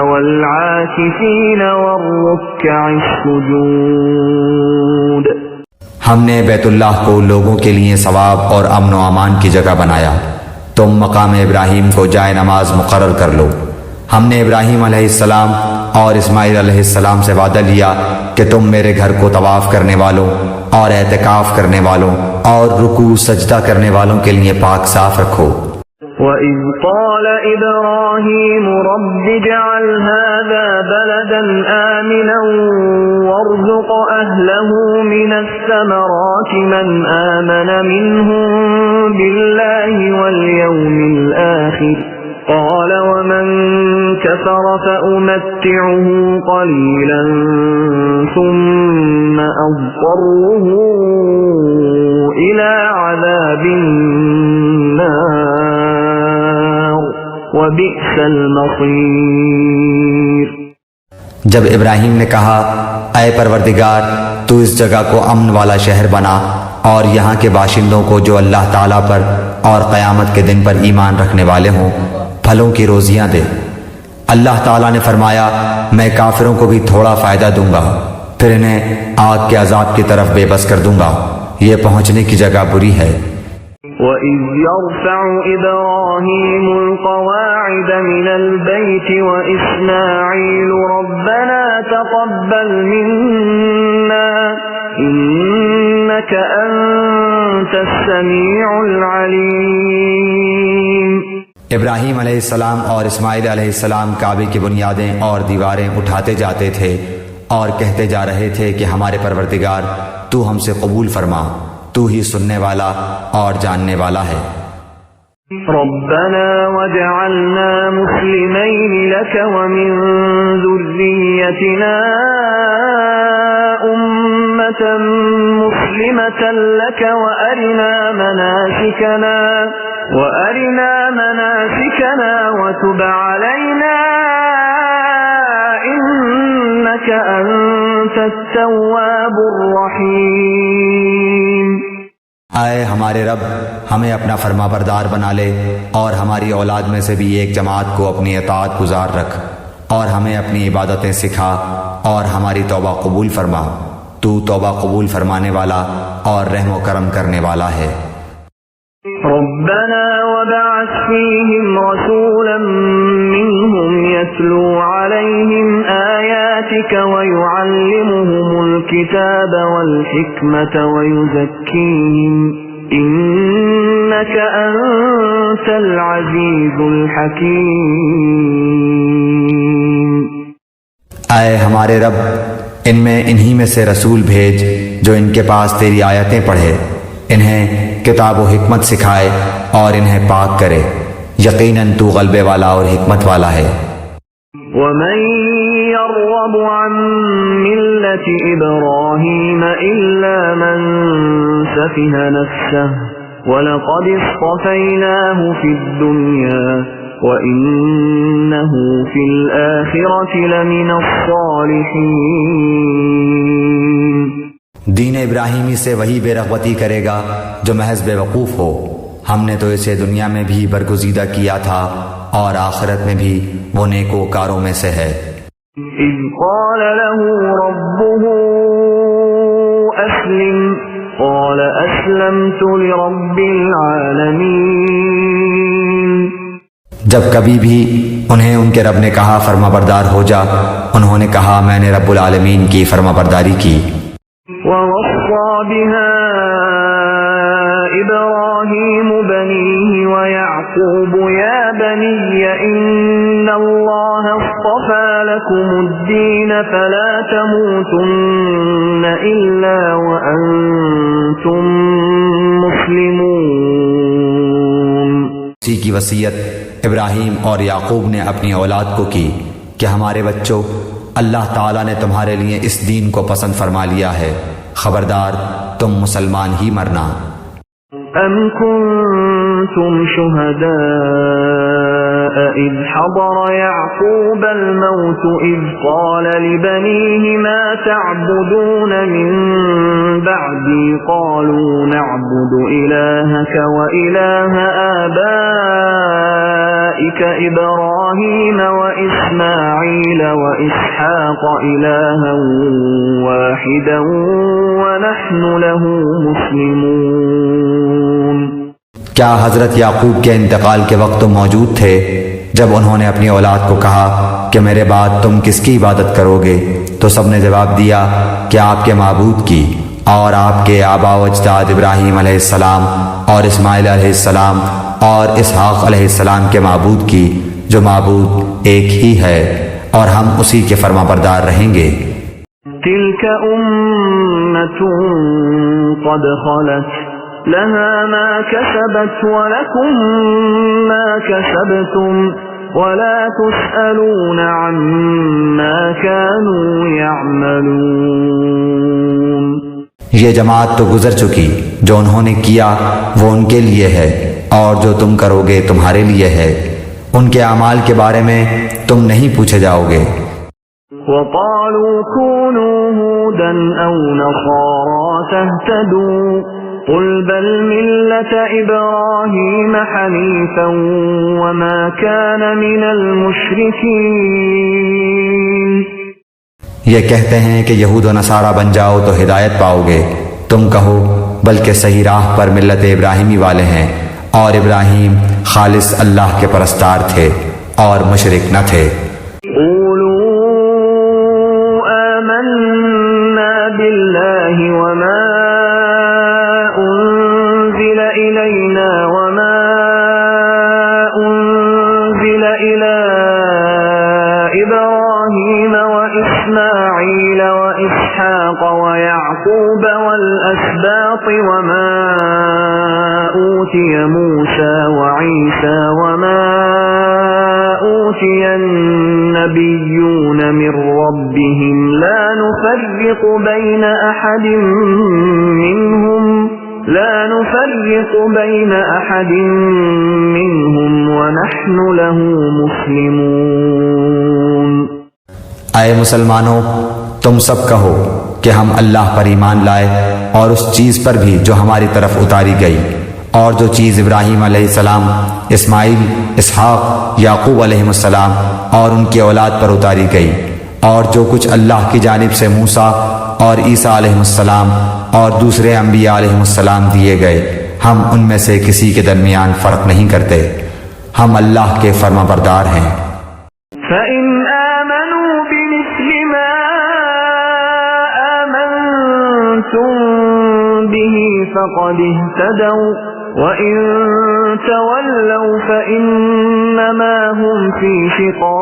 والعاكفين والركع السجود. ہم نے بیت اللہ کو لوگوں کے لیے ثواب اور امن و امان کی جگہ بنایا. تم مقام ابراہیم کو جائے نماز مقرر کر لو. ہم نے ابراہیم علیہ السلام اور اسماعیل علیہ السلام سے وعدہ لیا کہ تم میرے گھر کو طواف کرنے والوں اور اعتکاف کرنے والوں اور رکوع سجدہ کرنے والوں کے لیے پاک صاف رکھو. وَإِذْ قَالَ إِبْرَاهِيمُ رَبِّ اجْعَلْ هَذَا بَلَدًا آمِنًا وَارْزُقْ أَهْلَهُ مِنَ الثَّمَرَاتِ مَنْ آمَنَ مِنْهُمْ بِاللَّهِ وَالْيَوْمِ الْآخِرِ قَالَ وَمَنْ كَفَرَ فَأُمَتِّعُهُ قَلِيلًا ثُمَّ أَضْطَرُّهُ إِلَى عَذَابِ النَّارِ وَبِئْسَ الْمَصِيرُ. جب ابراہیم نے کہا اے پروردگار تو اس جگہ کو امن والا شہر بنا اور یہاں کے باشندوں کو جو اللہ تعالیٰ پر اور قیامت کے دن پر ایمان رکھنے والے ہوں پھلوں کی روزیاں دے. اللہ تعالیٰ نے فرمایا میں کافروں کو بھی تھوڑا فائدہ دوں گا پھر انہیں آگ کے عذاب کی طرف بے بس کر دوں گا. یہ پہنچنے کی جگہ بری ہے. وَإِذْ يَرْفَعُ إِبْرَاهِيمُ الْقَوَاعِدَ مِنَ الْبَيْتِ وَإِسْمَاعِيلُ رَبَّنَا تَقَبَّلْ مِنَّا إِنَّكَ أَنْتَ السَّمِيعُ الْعَلِيمُ. ابراہیم علیہ السلام اور اسماعیل علیہ السلام کعبے کی بنیادیں اور دیواریں اٹھاتے جاتے تھے اور کہتے جا رہے تھے کہ ہمارے پروردگار تو ہم سے قبول فرما تو ہی سننے والا اور جاننے والا ہے. ربنا وجعلنا مسلمين لك ومن ذريتنا أمة مسلمة لك وأرنا مناسكنا وتب علينا إنك أنت التواب الرحيم. اے ہمارے رب ہمیں اپنا فرما بردار بنا لے اور ہماری اولاد میں سے بھی ایک جماعت کو اپنی اطاعت گزار رکھ اور ہمیں اپنی عبادتیں سکھا اور ہماری توبہ قبول فرما. تو توبہ قبول فرمانے والا اور رحم و کرم کرنے والا ہے. ربنا وبعث فيهم رسولا منهم يتلو عليهم آياتك ويعلمهم الكتاب والحكمة ويزكيهم إنك أنت العزيز الحكيم. اے ہمارے رب ان میں انہی میں سے رسول بھیج جو ان کے پاس تیری آیتیں پڑھے انہیں کتاب و حکمت سکھائے اور انہیں پاک کرے. یقیناً تو غلبے والا اور حکمت والا ہے. وَمَن يَرْغَبُ عَن مِّلَّةِ إِبْرَاهِيمَ إِلَّا مَن سَفِهَ نَفْسَهُ وَلَقَدِ اصْطَفَيْنَاهُ فِي الدُّنْيَا وَإِنَّهُ فِي الْآخِرَةِ لَمِنَ الصَّالِحِينَ. دین ابراہیمی سے وہی بے رغبتی کرے گا جو محض بے وقوف ہو. ہم نے تو اسے دنیا میں بھی برگزیدہ کیا تھا اور آخرت میں بھی وہ نیکوکاروں میں سے ہے. اذ قال له ربه اسلم قال اسلمت لرب العالمین. جب کبھی بھی انہیں ان کے رب نے کہا فرما بردار ہو جا انہوں نے کہا میں نے رب العالمین کی فرما برداری کی. ووصى بها إبراهيم بنيه ويعقوب يا بني إن الله اصطفى لكم الدين فلا تموتن إلا وأنتم مسلمون. اسی کی وصیت ابراہیم اور یعقوب نے اپنی اولاد کو کی کہ ہمارے بچوں اللہ تعالیٰ نے تمہارے لیے اس دین کو پسند فرما لیا ہے خبردار تم مسلمان ہی مرنا. ام کنتم شہداء اذ حضر یعقوب الموت اذ قال لبنیہ ما تعبدون من بعد مهدي قالوا نعبد إلهك وإله آبائك إبراهيم وإسماعيل وإسحاق إلها واحدا ونحن له مسلمون۔ کیا حضرت یعقوب کے انتقال کے وقت تم موجود تھے جب انہوں نے اپنی اولاد کو کہا کہ میرے بعد تم کس کی عبادت کرو گے؟ تو سب نے جواب دیا کہ آپ کے معبود کی اور آپ کے آبا و اجداد ابراہیم علیہ السلام اور اسماعیل علیہ السلام اور اسحاق علیہ السلام کے معبود کی، جو معبود ایک ہی ہے، اور ہم اسی کے فرما بردار رہیں گے۔ تلك أمة قد خلت لها ما كسبت ولكم ما كسبتم ولا تسألون عما كانوا يعملون۔ یہ جماعت تو گزر چکی، جو انہوں نے کیا وہ ان کے لیے ہے، اور جو تم کرو گے تمہارے لیے ہے، ان کے اعمال کے بارے میں تم نہیں پوچھے جاؤ گے۔ وقالوا كونوا هودا أو نصارى تهتدوا قل بل ملة إبراهيم حنيفا وما كان من المشركين۔ یہ کہتے ہیں کہ یہود و نصارہ بن جاؤ تو ہدایت پاؤ گے، تم کہو بلکہ صحیح راہ پر ملت ابراہیمی والے ہیں، اور ابراہیم خالص اللہ کے پرستار تھے اور مشرک نہ تھے۔ بالله وما أنزل إلينا وما أنزل إلى إبراهيم وإسماعيل وإسحاق ويعقوب والأسباط وما أوتي موسى وعيسى وما أوتي النبيون من ربهم لا نفرق بين أحد منهم ونحن له مسلمون۔ اے مسلمانوں، تم سب کہو کہ ہم اللہ پر ایمان لائے اور اس چیز پر بھی جو ہماری طرف اتاری گئی، اور جو چیز ابراہیم علیہ السلام، اسماعیل، اسحاق، یعقوب علیہ السلام اور ان کی اولاد پر اتاری گئی، اور جو کچھ اللہ کی جانب سے موسیٰ اور عیسیٰ علیہ السلام اور دوسرے انبیاء علیہ السلام دیے گئے، ہم ان میں سے کسی کے درمیان فرق نہیں کرتے، ہم اللہ کے فرما بردار ہیں۔ فَإِنْ آمَنُوا بِمِثْلِ مَا آمَنْتُمْ بِهِ فَقَدِ اهْتَدَوْا وَإِنْ تَوَلَّوْا فَإِنَّمَا هُمْ فِي شِقَاقٍ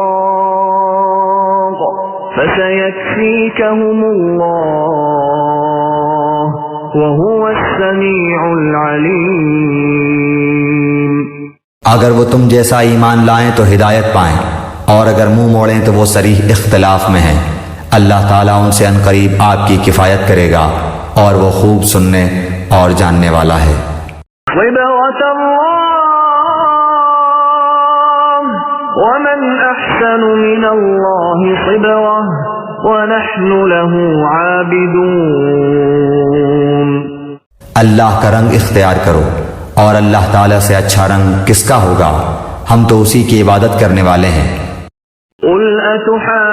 فَسَيَكْفِيكَهُمُ اللَّهُ وَهُوَ السَّمِيعُ الْعَلِيمُ۔ اگر وہ تم جیسا ایمان لائیں تو ہدایت پائیں، اور اگر منہ موڑیں تو وہ صریح اختلاف میں ہیں۔ اللہ تعالیٰ ان سے عنقریب آپ کی کفایت کرے گا، اور وہ خوب سننے اور جاننے والا ہے۔ صبغة الله ومن أحسن من الله صبغة ونحن له عابدون۔ اللہ کا رنگ اختیار کرو، اور اللہ تعالیٰ سے اچھا رنگ کس کا ہوگا، ہم تو اسی کی عبادت کرنے والے ہیں۔ قل أتحاجوننا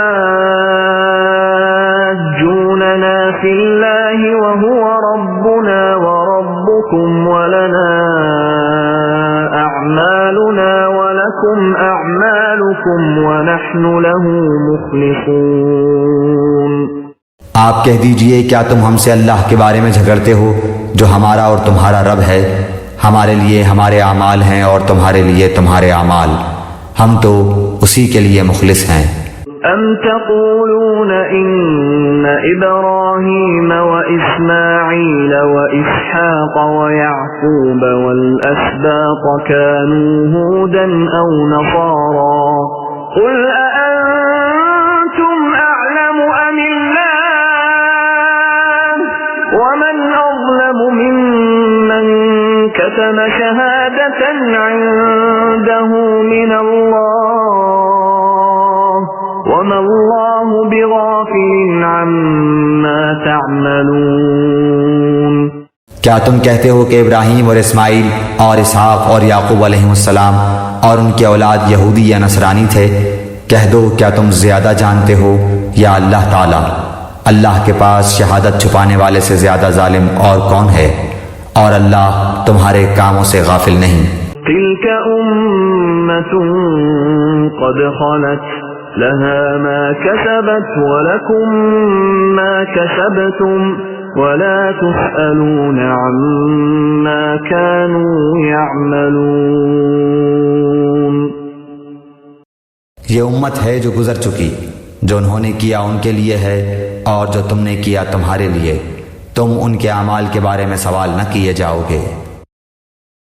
في الله وهو ربنا وربكم ولنا أعمالنا ولكم أعمالكم ونحن له مخلصون۔ آپ کہہ دیجئے کیا تم ہم سے اللہ کے بارے میں جھگڑتے ہو، جو ہمارا اور تمہارا رب ہے؟ ہمارے لیے ہمارے اعمال ہیں اور تمہارے لیے تمہارے اعمال، ہم تو اسی کے لیے مخلص ہیں۔ أم تقولون إن إبراهيم وإسماعيل وإسحاق ويعقوب والأسباط كانوا هودا أو نصارى قل أأنتم أعلم أم الله ومن أظلم ممن كتم شهادة عنده من الله وما الله بغافل عما تعملون۔ کیا تم کہتے ہو کہ ابراہیم اور اسماعیل اور اسحاق اور یعقوب علیہ السلام اور ان کے اولاد یہودی یا نصرانی تھے؟ کہہ دو کیا تم زیادہ جانتے ہو یا اللہ تعالیٰ؟ اللہ کے پاس شہادت چھپانے والے سے زیادہ ظالم اور کون ہے؟ اور اللہ تمہارے کاموں سے غافل نہیں۔ تلك أمة قد خلت لها ما كسبت ولكم ما كسبتم ولا تسألون عما كانوا يعملون۔ یہ امت ہے جو گزر چکی، جو انہوں نے کیا ان کے لیے ہے اور جو تم نے کیا تمہارے لیے، تم ان کے اعمال کے بارے میں سوال نہ کیے جاؤ گے۔